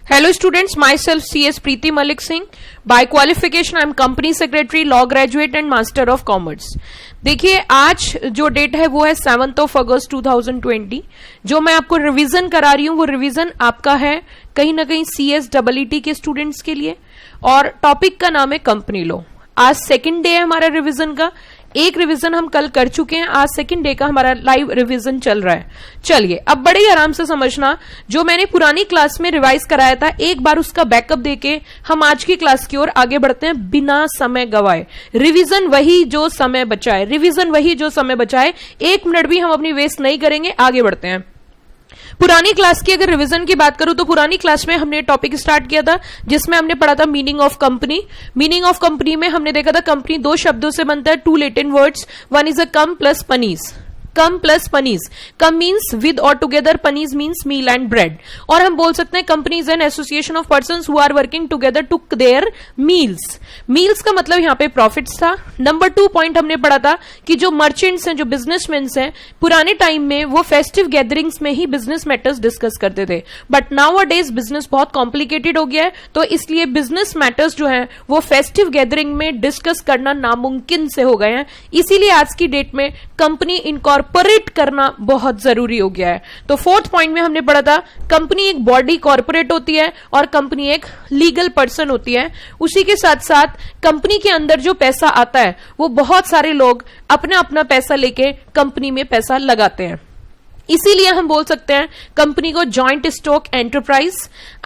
Hello students, myself CS Preeti Malik Singh. By qualification, I am company secretary, law graduate and master of commerce. देखिए आज जो date है वो है 7th of August 2020. जो मैं आपको रिवीजन करा रही हूँ वो रिवीजन आपका है कहीं ना कहीं CSEET के स्टूडेंट्स के लिए और टॉपिक का नाम है कंपनी लॉ. आज सेकंड डे है हमारा रिवीजन का. एक रिवीजन हम कल कर चुके हैं, आज सेकंड डे का हमारा लाइव रिवीजन चल रहा है. चलिए अब बड़े ही आराम से समझना, जो मैंने पुरानी क्लास में रिवाइज कराया था एक बार उसका बैकअप देके हम आज की क्लास की ओर आगे बढ़ते हैं बिना समय गवाए. रिवीजन वही जो समय बचाए, रिवीजन वही जो समय बचाए. 1 मिनट भी हम अपनी वेस्ट नहीं करेंगे, आगे बढ़ते हैं. पुरानी क्लास की अगर रिवीजन की बात करूं तो पुरानी क्लास में हमने टॉपिक स्टार्ट किया था जिसमें हमने पढ़ा था meaning of company. Meaning of company में हमने देखा था कंपनी 2 शब्दों से बनता है, 2 Latin words. One is a com plus panis. Com plus panis. Com means with और together, panis means meal and bread. और हम बोल सकते हैं company is an association of persons who are working together to their meals. Meals का मतलब यहाँ पे प्रॉफिट्स था. नंबर 2 पॉइंट हमने पढ़ा था कि जो मर्चेंट्स हैं, जो बिजनेसमैन हैं, पुराने टाइम में वो फेस्टिव गैदरिंग्स में ही बिजनेस मैटर्स डिस्कस करते थे. But now a days business बहुत कॉम्प्लिकेटेड हो गया है, तो इसलिए बिजनेस मैटर्स जो है वो फेस्टिव गैदरिंग में डिस्कस करना नामुमकिन से हो गए हैं. इसीलिए आज की डेट में कंपनी इनकॉर्पोरेट करना बहुत जरूरी हो गया है. तो 4th पॉइंट में हमने पढ़ा था कंपनी एक बॉडी कॉर्पोरेट होती है और कंपनी एक लीगल पर्सन होती है. उसी के साथ साथ कंपनी के अंदर जो पैसा आता है वो बहुत सारे लोग अपना अपना पैसा लेके कंपनी में पैसा लगाते हैं. इसीलिए हम बोल सकते हैं कंपनी को जॉइंट स्टॉक एंटरप्राइज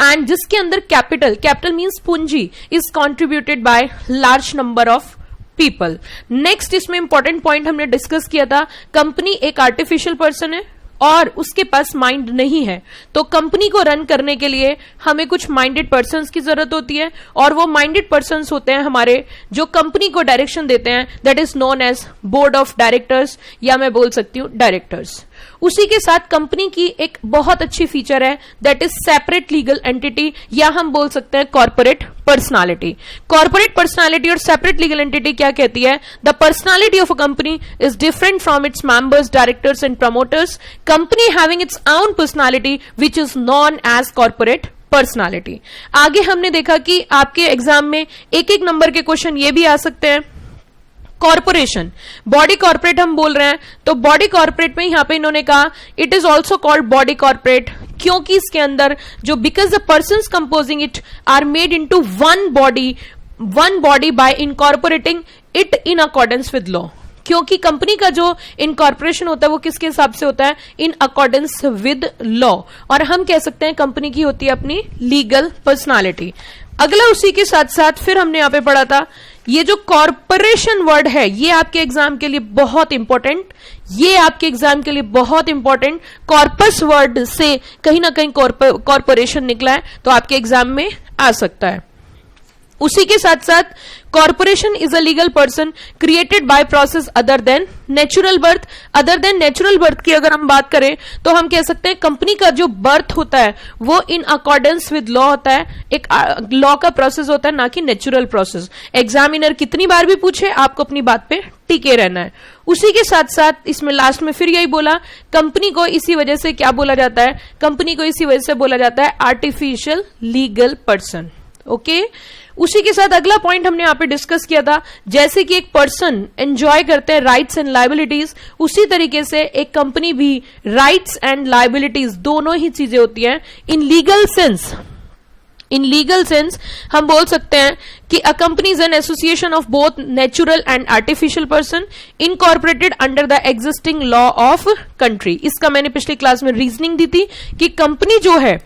एंड जिसके अंदर कैपिटल मींस पूंजी is contributed by large number of people. Next इसमें इंपॉर्टेंट पॉइंट हमने डिस्कस किया था, कंपनी एक आर्टिफिशियल पर्सन है और उसके पास माइंड नहीं है. तो कंपनी को रन करने के लिए हमें कुछ माइंडेड पर्संस की जरूरत होती है और वो माइंडेड पर्संस होते हैं हमारे जो कंपनी को डायरेक्शन देते हैं. That is known as board of directors या मैं बोल सकती हूं डायरेक्टर्स. उसी के साथ कंपनी की एक बहुत अच्छी फीचर है that is separate legal entity या हम बोल सकते हैं कॉर्पोरेट पर्सनालिटी. कॉर्पोरेट पर्सनालिटी और सेपरेट लीगल एंटिटी क्या कहती है? The personality of a company is different from its members, directors and promoters. Company having its own personality which is known as corporate personality. आगे हमने देखा कि आपके exam में एक नंबर के क्वेश्चन ये भी आ सकते हैं. कॉर्पोरेशन, बॉडी कॉर्पोरेट हम बोल रहे हैं, तो बॉडी कॉर्पोरेट में यहां पे इन्होंने कहा it is also called body corporate क्योंकि इसके अंदर जो because the persons composing it are made into one body by incorporating it in accordance with law. क्योंकि कंपनी का जो इनकॉर्पोरेशन होता है वो किसके हिसाब से होता है? इन अकॉर्डेंस विद लॉ. और हम कह सकते हैं कंपनी की होती है अपनी लीगल पर्सनालिटी. अगला उसी के साथ साथ फिर हमने यहां पे पढ़ा था ये जो कॉर्पोरेशन वर्ड है ये आपके एग्जाम के लिए बहुत इंपॉर्टेंट, ये आपके एग्जाम के लिए बहुत इंपॉर्टेंट. कॉर्पस वर्ड से कहीं ना कहीं कॉर्पोरेशन निकला है तो आपके एग्जाम में आ सकता है. उसी के साथ साथ corporation is a legal person created by process other than natural birth. Other than natural birth की अगर हम बात करें तो हम कह सकते हैं कंपनी का जो बर्थ होता है वो इन अकॉर्डेंस विद लॉ होता है, एक लॉ का प्रोसेस होता है ना कि नेचुरल प्रोसेस. एग्जामिनर कितनी बार भी पूछे आपको अपनी बात पे टिके रहना है. उसी के साथ साथ इसमें लास्ट में फिर यही बोला कंपनी को इसी वजह से क्या बोला जाता है? कंपनी को इसी वजह से बोला जाता है आर्टिफिशियल लीगल पर्सन. ओके. उसी के साथ अगला पॉइंट हमने यहां पे डिस्कस किया था, जैसे कि एक पर्सन एंजॉय करते हैं राइट्स एंड लायबिलिटीज, उसी तरीके से एक कंपनी भी राइट्स एंड लायबिलिटीज दोनों ही चीजें होती हैं. इन लीगल सेंस हम बोल सकते हैं कि अ company is an association of both natural and artificial person incorporated under the existing law of country. इसका मैंने पिछली क्लास में रीजनिंग दी थी कि कंपनी जो है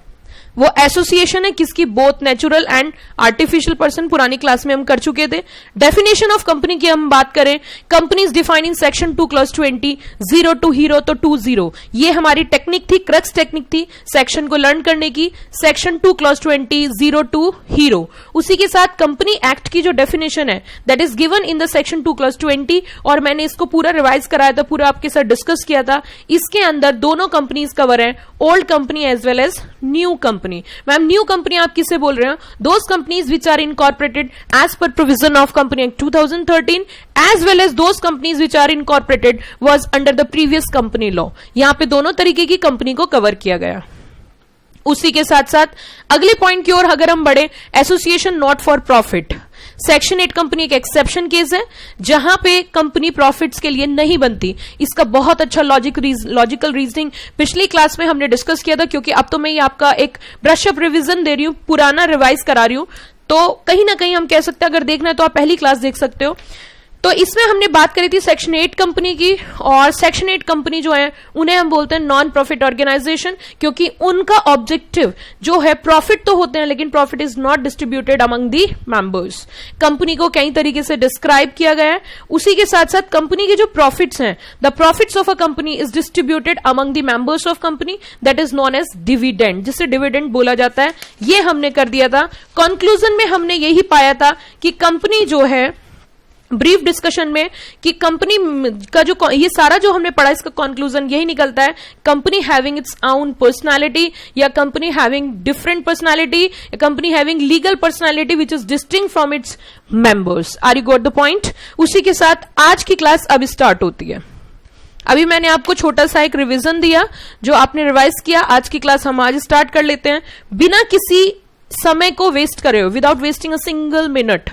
वो एसोसिएशन है किसकी? Both natural and artificial person. पुरानी क्लास में हम कर चुके थे. डेफिनेशन ऑफ कंपनी की हम बात करें, company is defined in section 2 clause 20 0 to hero तो 20. ये हमारी टेक्निक थी, क्रक्स टेक्निक थी सेक्शन को लर्न करने की. Section 2 clause 20 0 to hero. उसी के साथ कंपनी एक्ट की जो डेफिनेशन है that is given in the section 2 clause 20 और मैंने इसको पूरा रिवाइज कराया था, पूरा आपके साथ डिस्कस किया था. इसके अंदर दोनों कंपनीज कवर है, old company as well as new company. Ma'am new company आप किससे बोल रहे हो? Those companies which are incorporated as per provision of company act 2013 as well as those companies which are incorporated was under the previous company law. यहां पे दोनों तरीके की कंपनी को कवर किया गया. उसी के साथ साथ अगले पॉइंट की ओर अगर हम बढ़े, association not for profit. Section 8 company एक एक्सेप्शन केस है जहां पे कंपनी प्रॉफिट्स के लिए नहीं बनती। इसका बहुत अच्छा लॉजिकल रीजनिंग पिछली क्लास में हमने डिस्कस किया था, क्योंकि अब तो मैं ये आपका एक ब्रश अप रिवीजन दे रही हूं, पुराना रिवाइज करा रही हूं, तो कहीं ना कहीं हम कह सकते हैं अगर देखना है तो आप पहली क्लास देख सकते हो। तो इसमें हमने बात करी थी सेक्शन 8 कंपनी की, और सेक्शन 8 कंपनी जो है उन्हें हम बोलते हैं नॉन प्रॉफिट ऑर्गेनाइजेशन, क्योंकि उनका ऑब्जेक्टिव जो है प्रॉफिट तो होते हैं लेकिन profit is not distributed among the members. Company को कई तरीके से डिस्क्राइब किया गया है। उसी के साथ साथ कंपनी के जो प्रॉफिट्स हैं, the profits of a company is distributed among the members of company, that is known as dividend, जिसे डिविडेंड बोला जाता है। ये हमने कर दिया था। कंक्लूजन में हमने यही पाया था कि कंपनी जो है, ब्रीफ डिस्कशन में, कि कंपनी का जो ये सारा जो हमने पढ़ा इसका कंक्लूजन यही निकलता है, company having its own personality, या कंपनी हैविंग डिफरेंट पर्सनालिटी, या company having legal personality which is distinct from its members. Are you got the point? उसी के साथ आज की क्लास अब स्टार्ट होती है। अभी मैंने आपको छोटा सा एक रिवीजन दिया जो आपने रिवाइज किया। आज की क्लास हम आज स्टार्ट कर लेते हैं बिना किसी समय को वेस्ट करे, without wasting a single minute.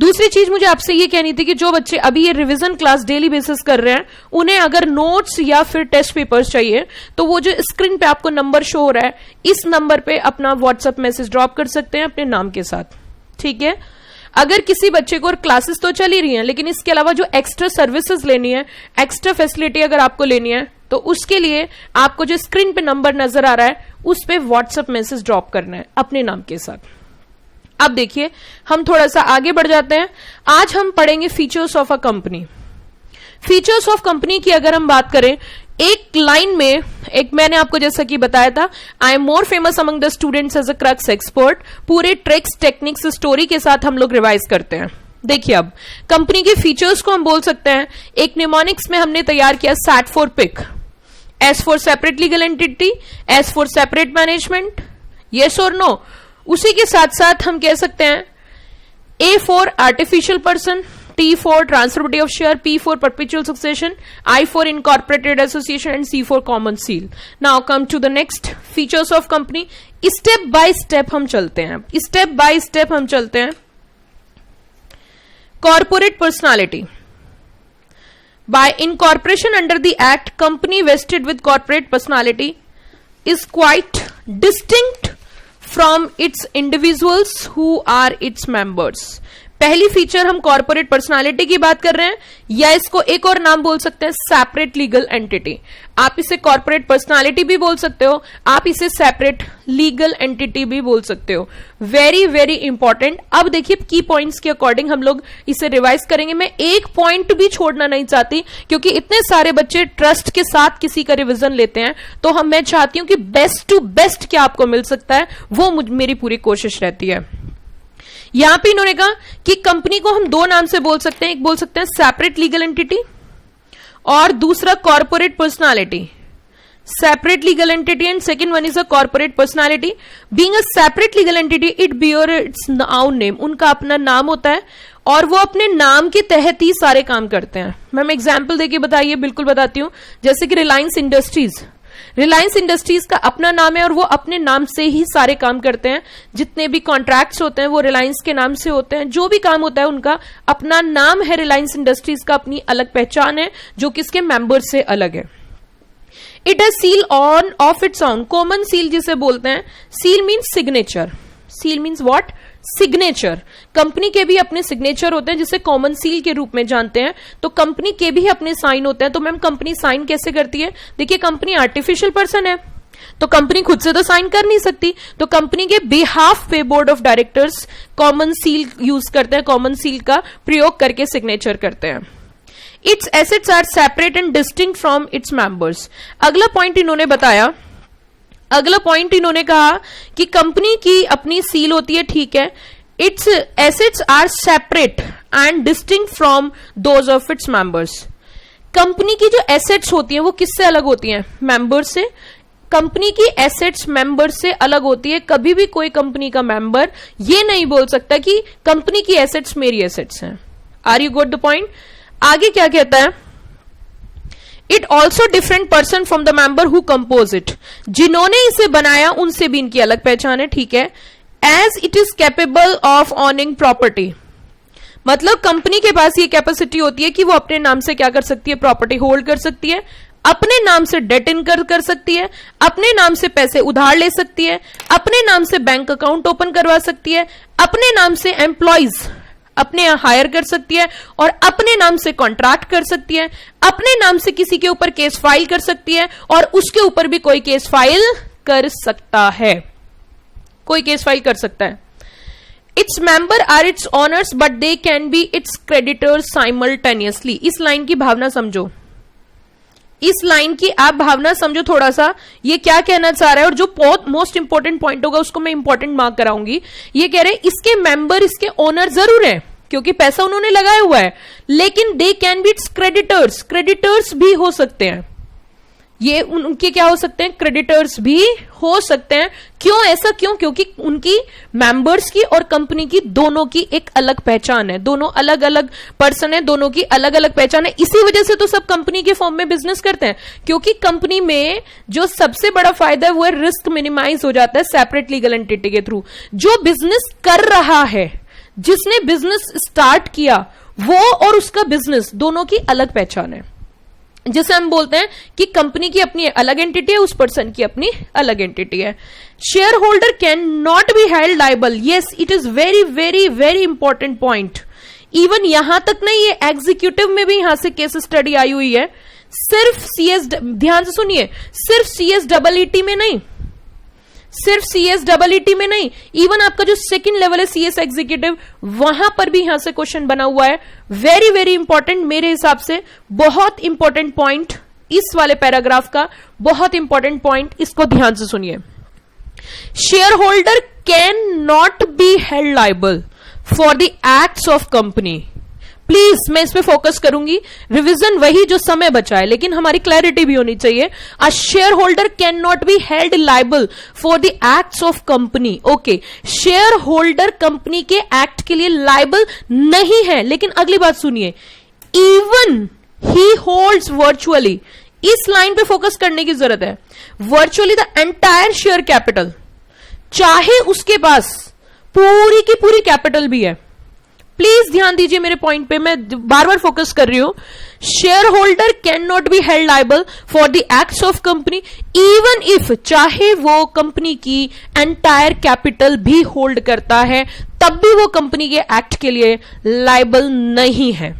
दूसरी चीज मुझे आपसे ये कहनी थी कि जो बच्चे अभी ये रिवीजन क्लास डेली बेसिस कर रहे हैं, उन्हें अगर नोट्स या फिर टेस्ट पेपर्स चाहिए तो वो जो स्क्रीन पे आपको नंबर शो हो रहा है, इस नंबर पे अपना व्हाट्सएप मैसेज ड्रॉप कर सकते हैं अपने नाम के साथ, ठीक है। अगर किसी बच्चे को, और क्लासेस तो चल ही रही हैं, लेकिन इसके अलावा जो एक्स्ट्रा सर्विसेज लेनी है, एक्स्ट्रा फैसिलिटी अगर आपको लेनी है, तो उसके लिए आपको जो स्क्रीन पे नंबर नजर आ रहा है उस पे व्हाट्सएप मैसेज ड्रॉप करना है अपने नाम के साथ। अब देखिए हम थोड़ा सा आगे बढ़ जाते हैं। आज हम पढ़ेंगे features of a company. Features of company की अगर हम बात करें, एक लाइन में, एक मैंने आपको जैसा कि बताया था, I am more famous among the students as a crux expert, पूरे ट्रिक्स टेक्निक्स स्टोरी के साथ हम लोग रिवाइज करते हैं। देखिए अब कंपनी के फीचर्स को हम बोल सकते हैं, एक निमोनिक्स में हमने तैयार किया set for pick, S for separate legal entity, S for separate management, yes और नो। उसी के साथ साथ हम कह सकते हैं A for artificial person, T for transferability of share, P for perpetual succession, I for incorporated association and C for common seal. Now come to the next features of company. Step by step हम चलते हैं, step by step हम चलते हैं। Corporate personality, by incorporation under the act, company vested with corporate personality is quite distinct from its individuals who are its members। पहली feature हम corporate personality की बात कर रहे हैं, या इसको एक और नाम बोल सकते हैं सेपरेट लीगल एंटिटी। आप इसे कॉर्पोरेट पर्सनालिटी भी बोल सकते हो, आप इसे सेपरेट लीगल एंटिटी भी बोल सकते हो। Very very important. अब देखिए की पॉइंट्स के अकॉर्डिंग हम लोग इसे रिवाइज करेंगे। मैं एक पॉइंट भी छोड़ना नहीं चाहती, क्योंकि इतने सारे बच्चे ट्रस्ट के साथ किसी का रिवीजन लेते हैं, तो मैं चाहती हूं कि बेस्ट टू बेस्ट क्या आपको मिल सकता है, वो मेरी पूरी कोशिश रहती है। यहां पे इन्होंने कहा कि कंपनी को हम दो नाम से बोल सकते हैं, एक बोल सकते हैं सेपरेट लीगल एंटिटी और दूसरा corporate personality. Separate legal entity and second one is a corporate personality. Being a separate legal entity, it bear its own name, उनका अपना नाम होता है और वो अपने नाम के तहत ही सारे काम करते हैं। मैम एग्जाम्पल देके बताइए। बिल्कुल बताती हूं। जैसे कि रिलायंस इंडस्ट्रीज, रिलायंस इंडस्ट्रीज का अपना नाम है और वो अपने नाम से ही सारे काम करते हैं। जितने भी कॉन्ट्रैक्ट्स होते हैं वो रिलायंस के नाम से होते हैं। जो भी काम होता है उनका अपना नाम है। रिलायंस इंडस्ट्रीज का अपनी अलग पहचान है जो कि इसके मेंबर से अलग है। It has seal on off its own, common seal जिसे बोलते हैं। Seal means signature. Seal means what? Signature. Company के भी अपने सिग्नेचर होते हैं जिसे कॉमन सील के रूप में जानते हैं। तो कंपनी के भी अपने साइन होते हैं। तो मैम कंपनी साइन कैसे करती है? देखिए कंपनी आर्टिफिशियल पर्सन है तो कंपनी खुद से तो साइन कर नहीं सकती, तो कंपनी के बिहाफ पे board of directors common seal use करते हैं, कॉमन सील का प्रयोग करके सिग्नेचर करते हैं। Its assets are separate and distinct from its members. अगला पॉइंट इन्होंने बताया, अगला पॉइंट इन्होंने कहा कि कंपनी की अपनी सील होती है, ठीक है। Its assets are separate and distinct from those of its members. Company की जो एसेट्स होती हैं वो किससे अलग होती हैं? मेंबर से। कंपनी की एसेट्स मेंबर से अलग होती है। कभी भी कोई कंपनी का मेंबर ये नहीं बोल सकता कि कंपनी की एसेट्स मेरी एसेट्स हैं। Are you got the point? आगे क्या कहता है? It also different person from the member who compose it, जिन्होंने इसे बनाया उनसे भी इनकी अलग पहचान है, ठीक है। As it is capable of owning property, मतलब कंपनी के पास ये कैपेसिटी होती है कि वो अपने नाम से क्या कर सकती है, प्रॉपर्टी होल्ड कर सकती है, अपने नाम से डेट इनकर कर सकती है, अपने नाम से पैसे उधार ले सकती है, अपने नाम से बैंक अकाउंट ओपन करवा सकती है, अपने नाम से एम्प्लॉइज अपने यहां हायर कर सकती है और अपने नाम से कॉन्ट्रैक्ट कर सकती है, अपने नाम से किसी के ऊपर केस फाइल कर सकती है और उसके ऊपर भी कोई केस फाइल कर सकता है, कोई केस फाइल कर सकता है। Its member are its owners but they can be its creditors simultaneously. इस लाइन की भावना समझो, इस लाइन की आप भावना समझो थोड़ा सा, ये क्या कहना चाह रहा है और जो बहुत मोस्ट इंपॉर्टेंट पॉइंट होगा उसको मैं इंपॉर्टेंट मार्क कराऊंगी। ये कह रहे हैं इसके मेंबर इसके ओनर जरूर हैं क्योंकि पैसा उन्होंने लगाया हुआ है, लेकिन दे can be its creditors, creditors भी हो सकते हैं, ये उनके क्या हो सकते हैं, क्रेडिटर्स भी हो सकते हैं। क्यों ऐसा, क्यों? क्योंकि उनकी मेंबर्स की और कंपनी की दोनों की एक अलग पहचान है, दोनों अलग अलग पर्सन है, दोनों की अलग अलग पहचान है। इसी वजह से तो सब कंपनी के फॉर्म में बिजनेस करते हैं, क्योंकि कंपनी में जो सबसे बड़ा फायदा है वो है रिस्क मिनिमाइज हो जाता है सेपरेट लीगल एंटिटी के थ्रू। जो बिजनेस कर रहा है, जिसने बिजनेस स्टार्ट किया, वो और उसका बिजनेस दोनों की अलग पहचान है, जिसे हम बोलते हैं कि कंपनी की अपनी अलग एंटिटी है, उस पर्सन की अपनी अलग एंटिटी है। Share holder can not be held liable, yes it is very very very important point. Even यहां तक नहीं, ये एग्जीक्यूटिव में भी यहां से केस स्टडी आई हुई है, सिर्फ सीएस, ध्यान से सुनिए, सिर्फ CSEET में नहीं, सिर्फ CSEET में नहीं, इवन आपका जो सेकंड लेवल है CS एग्जीक्यूटिव, वहां पर भी यहां से क्वेश्चन बना हुआ है। वेरी वेरी इंपॉर्टेंट, मेरे हिसाब से बहुत इंपॉर्टेंट पॉइंट इस वाले पैराग्राफ का, बहुत इंपॉर्टेंट पॉइंट, इसको ध्यान से सुनिए। Share holder can not be held liable for the acts of company. Please मैं इस पे फोकस करूंगी, रिवीजन वही जो समय बचा है, लेकिन हमारी क्लैरिटी भी होनी चाहिए। A share holder can not be held liable for the acts of company. Okay, share holder company के एक्ट के लिए लायबल नहीं है, लेकिन अगली बात सुनिए, इवन ही होल्ड्स वर्चुअली, इस लाइन पे फोकस करने की जरूरत है, virtually the entire share capital, चाहे उसके पास पूरी की पूरी कैपिटल भी है। प्लीज ध्यान दीजिए मेरे पॉइंट पे, मैं बार बार फोकस कर रही हूं। Share holder can not be held liable for the acts of company even if, चाहे वो कंपनी की एंटायर कैपिटल भी होल्ड करता है, तब भी वो कंपनी के एक्ट के लिए लायबल नहीं है।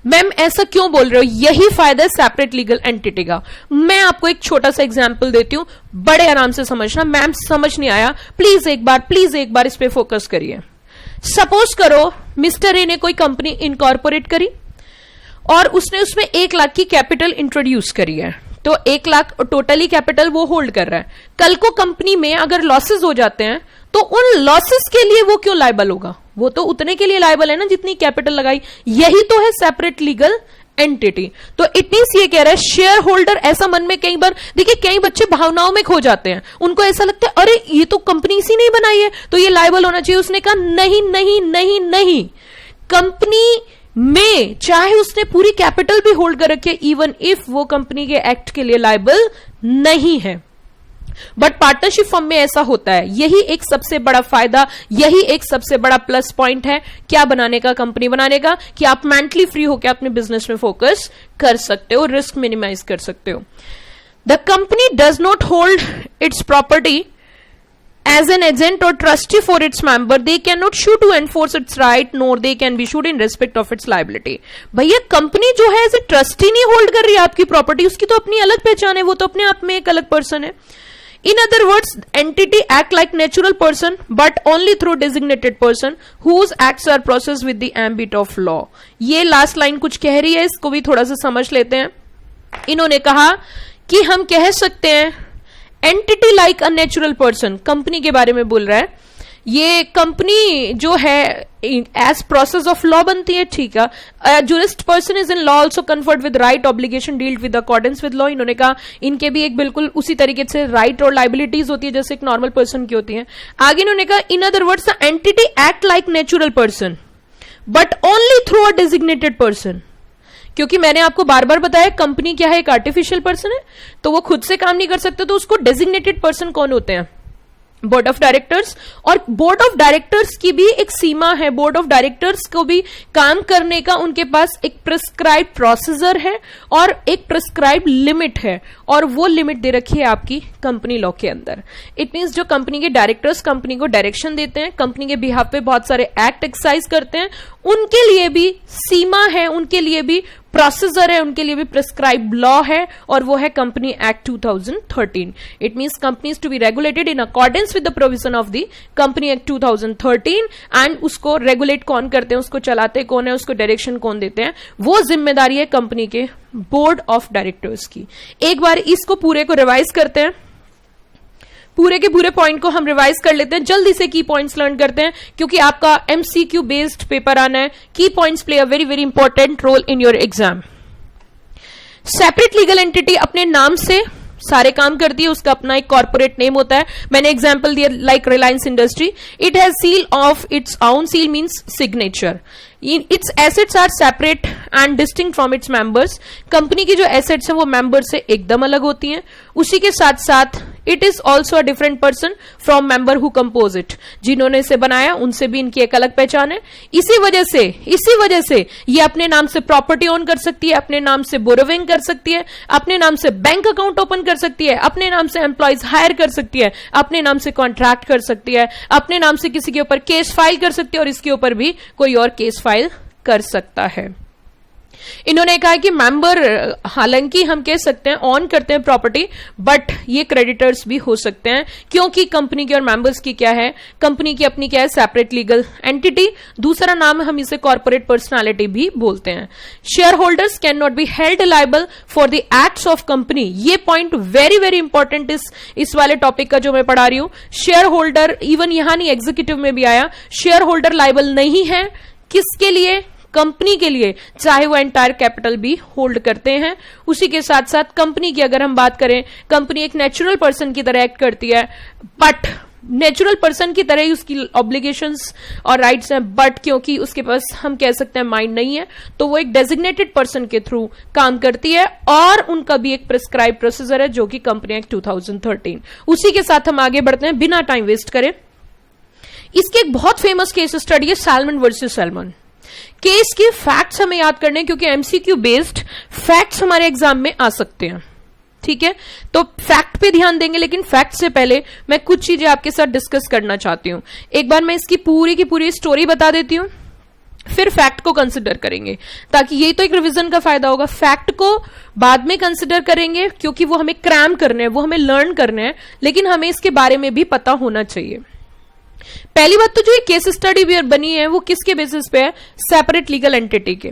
मैम ऐसा क्यों बोल रहे हो? यही फायदा है सेपरेट लीगल एंटिटी का। मैं आपको एक छोटा सा एग्जांपल देती हूं, बड़े आराम से समझना। मैम समझ नहीं आया, प्लीज एक बार इस पे फोकस करिए। सपोज करो मिस्टर ए ने कोई कंपनी इनकॉर्पोरेट करी और उसने उसमें 1 लाख की कैपिटल इंट्रोड्यूस करी है, तो 1 लाख टोटली कैपिटल वो होल्ड कर रहा है। कल को कंपनी में अगर लॉसेस हो जाते हैं तो उन लॉसेस के लिए वो क्यों लायबल होगा? वो तो उतने के लिए लायबल है ना जितनी कैपिटल लगाई। यही तो है सेपरेट लीगल एंटिटी। तो इट मींस ये कह रहा है शेयर होल्डर, ऐसा मन में कई बार देखिए, कई बच्चे भावनाओं में खो जाते हैं, उनको ऐसा लगता है अरे ये तो कंपनी इसी नहीं बनाई है तो ये लायबल होना चाहिए। उसने कहा नहीं नहीं नहीं नहीं, कंपनी में चाहे उसने पूरी कैपिटल भी होल्ड कर रखी है, इवन इफ वो कंपनी के एक्ट के लिए लायबल नहीं है। बट पार्टनरशिप फर्म में ऐसा होता है। यही एक सबसे बड़ा फायदा, यही एक सबसे बड़ा प्लस पॉइंट है क्या बनाने का, कंपनी बनाने का, कि आप मेंटली फ्री होकर अपने बिजनेस में फोकस कर सकते हो, रिस्क मिनिमाइज कर सकते हो। The company does not hold it's property as an agent or trustee for its member, they cannot sue to enforce its right, nor they can be sued in respect of its liability। भैया company जो है as a trustee नहीं hold कर रही है आपकी property, उसकी तो अपनी अलग पहचान है, वो तो अपने आप में एक अलग पर्सन है। In other words, entity act like natural person, but only through designated person whose acts are processed with the ambit of law। ये लास्ट लाइन कुछ कह रही है, इसको भी थोड़ा सा समझ लेते हैं। इन्होंने कहा कि हम कह सकते हैं entity like a natural person, company के बारे में बोल रहा है। ये कंपनी जो है एज प्रोसेस ऑफ लॉ बनती है, ठीक है। Jurist person is in law also conferred with right obligation dealt with accordance with law. इन्होंने कहा इनके भी एक बिल्कुल उसी तरीके से राइट और लाइबिलिटीज होती है जैसे एक नॉर्मल पर्सन की होती है। आगे इन्होंने कहा in other words the entity act like natural person but only through a designated person. क्योंकि मैंने आपको बार बार बताया कंपनी क्या है, एक आर्टिफिशियल पर्सन है, तो वो खुद से काम नहीं कर सकते, तो उसको डेजिग्नेटेड पर्सन कौन होते हैं, बोर्ड ऑफ डायरेक्टर्स। और बोर्ड ऑफ डायरेक्टर्स की भी एक सीमा है, बोर्ड ऑफ डायरेक्टर्स को भी काम करने का उनके पास एक प्रिस्क्राइब प्रोसीजर है और एक प्रिस्क्राइब लिमिट है, और वो लिमिट दे रखी है आपकी कंपनी लॉ के अंदर। इट मींस जो कंपनी के डायरेक्टर्स कंपनी को डायरेक्शन देते हैं, कंपनी के बिहाफ पे बहुत सारे एक्ट एक्सरसाइज करते हैं, उनके लिए भी सीमा है, उनके लिए भी प्रोसीजर है, उनके लिए भी प्रिस्क्राइब लॉ है, और वो है company act 2013। It means companies to be regulated in accordance with the provision of the company act 2013, and उसको रेगुलेट कौन करते हैं, उसको चलाते कौन है, उसको डायरेक्शन कौन देते हैं, वो जिम्मेदारी है कंपनी के बोर्ड ऑफ डायरेक्टर्स की। एक बार इसको पूरे को रिवाइज करते हैं, पूरे के पूरे पॉइंट को हम रिवाइज कर लेते हैं, जल्दी से की पॉइंट्स लर्न करते हैं, क्योंकि आपका एमसीक्यू बेस्ड पेपर आना है। Key points play a very very important role in your exam. Separate legal entity अपने नाम से सारे काम करती है, उसका अपना एक कॉर्पोरेट नेम होता है। मैंने एग्जांपल दिया like Reliance industry, it has seal of its own, seal means signature. Its assets are separate and distinct from its members. Company की जो एसेट्स हैं वो मेंबर से एकदम अलग होती हैं। उसी के साथ साथ it is also a different person from member who compose it, जिन्होंने इसे बनाया उनसे भी इनकी एक अलग पहचान है। इसी वजह से ये अपने नाम से प्रॉपर्टी ओन कर सकती है, अपने नाम से बोरोविंग कर सकती है, अपने नाम से बैंक अकाउंट ओपन कर सकती है, अपने नाम से एम्प्लॉयज हायर कर सकती है, अपने नाम से कॉन्ट्रैक्ट कर सकती है, अपने नाम से किसी के ऊपर केस फाइल कर सकती है, और इसके ऊपर भी कोई और केस फाइल कर सकता है। इन्होंने कहा कि मेंबर हालांकि हम कह सकते हैं ऑन करते हैं प्रॉपर्टी, बट ये क्रेडिटर्स भी हो सकते हैं, क्योंकि कंपनी की और मेंबर्स की क्या है, कंपनी की अपनी क्या है, सेपरेट लीगल एंटिटी। दूसरा नाम हम इसे कॉर्पोरेट पर्सनालिटी भी बोलते हैं। Share holders can not be held liable for the acts of company. ये पॉइंट वेरी वेरी इंपॉर्टेंट इस वाले टॉपिक का जो मैं पढ़ा रही हूं। शेयर होल्डर, इवन यहां नहीं एग्जीक्यूटिव में भी आया, शेयर होल्डर लायबल नहीं है, किसके लिए, कंपनी के लिए, चाहे वो एंटायर कैपिटल भी होल्ड करते हैं। उसी के साथ साथ कंपनी की अगर हम बात करें, कंपनी एक नेचुरल पर्सन की तरह एक्ट करती है, बट नेचुरल पर्सन की तरह ही उसकी ऑब्लिगेशंस और राइट्स हैं, बट क्योंकि उसके पास हम कह सकते हैं माइंड नहीं है, तो वो एक डेजिग्नेटेड पर्सन के थ्रू काम करती है, और उनका भी एक प्रिस्क्राइब प्रोसीजर है जो कि कंपनी एक्ट 2013। उसी के साथ हम आगे बढ़ते हैं बिना टाइम वेस्ट करे। इसकी एक बहुत फेमस केस स्टडी है सैलमन वर्सेस सैलमन। केस के फैक्ट्स हमें याद करने, क्योंकि एमसीक्यू बेस्ड फैक्ट्स हमारे एग्जाम में आ सकते हैं, ठीक है। तो फैक्ट पे ध्यान देंगे, लेकिन फैक्ट से पहले मैं कुछ चीजें आपके साथ डिस्कस करना चाहती हूं। एक बार मैं इसकी पूरी की पूरी स्टोरी बता देती हूं, फिर फैक्ट को कंसिडर करेंगे, ताकि यही तो एक रिवीजन का फायदा होगा। फैक्ट को बाद में कंसिडर करेंगे, क्योंकि वो हमें क्रैम करने हैं, वो हमें लर्न करने हैं, लेकिन हमें इसके बारे में भी पता होना चाहिए। पहली बात तो जो ये केस स्टडी भी बनी है वो किसके बेसिस पे है, सेपरेट लीगल एंटिटी के।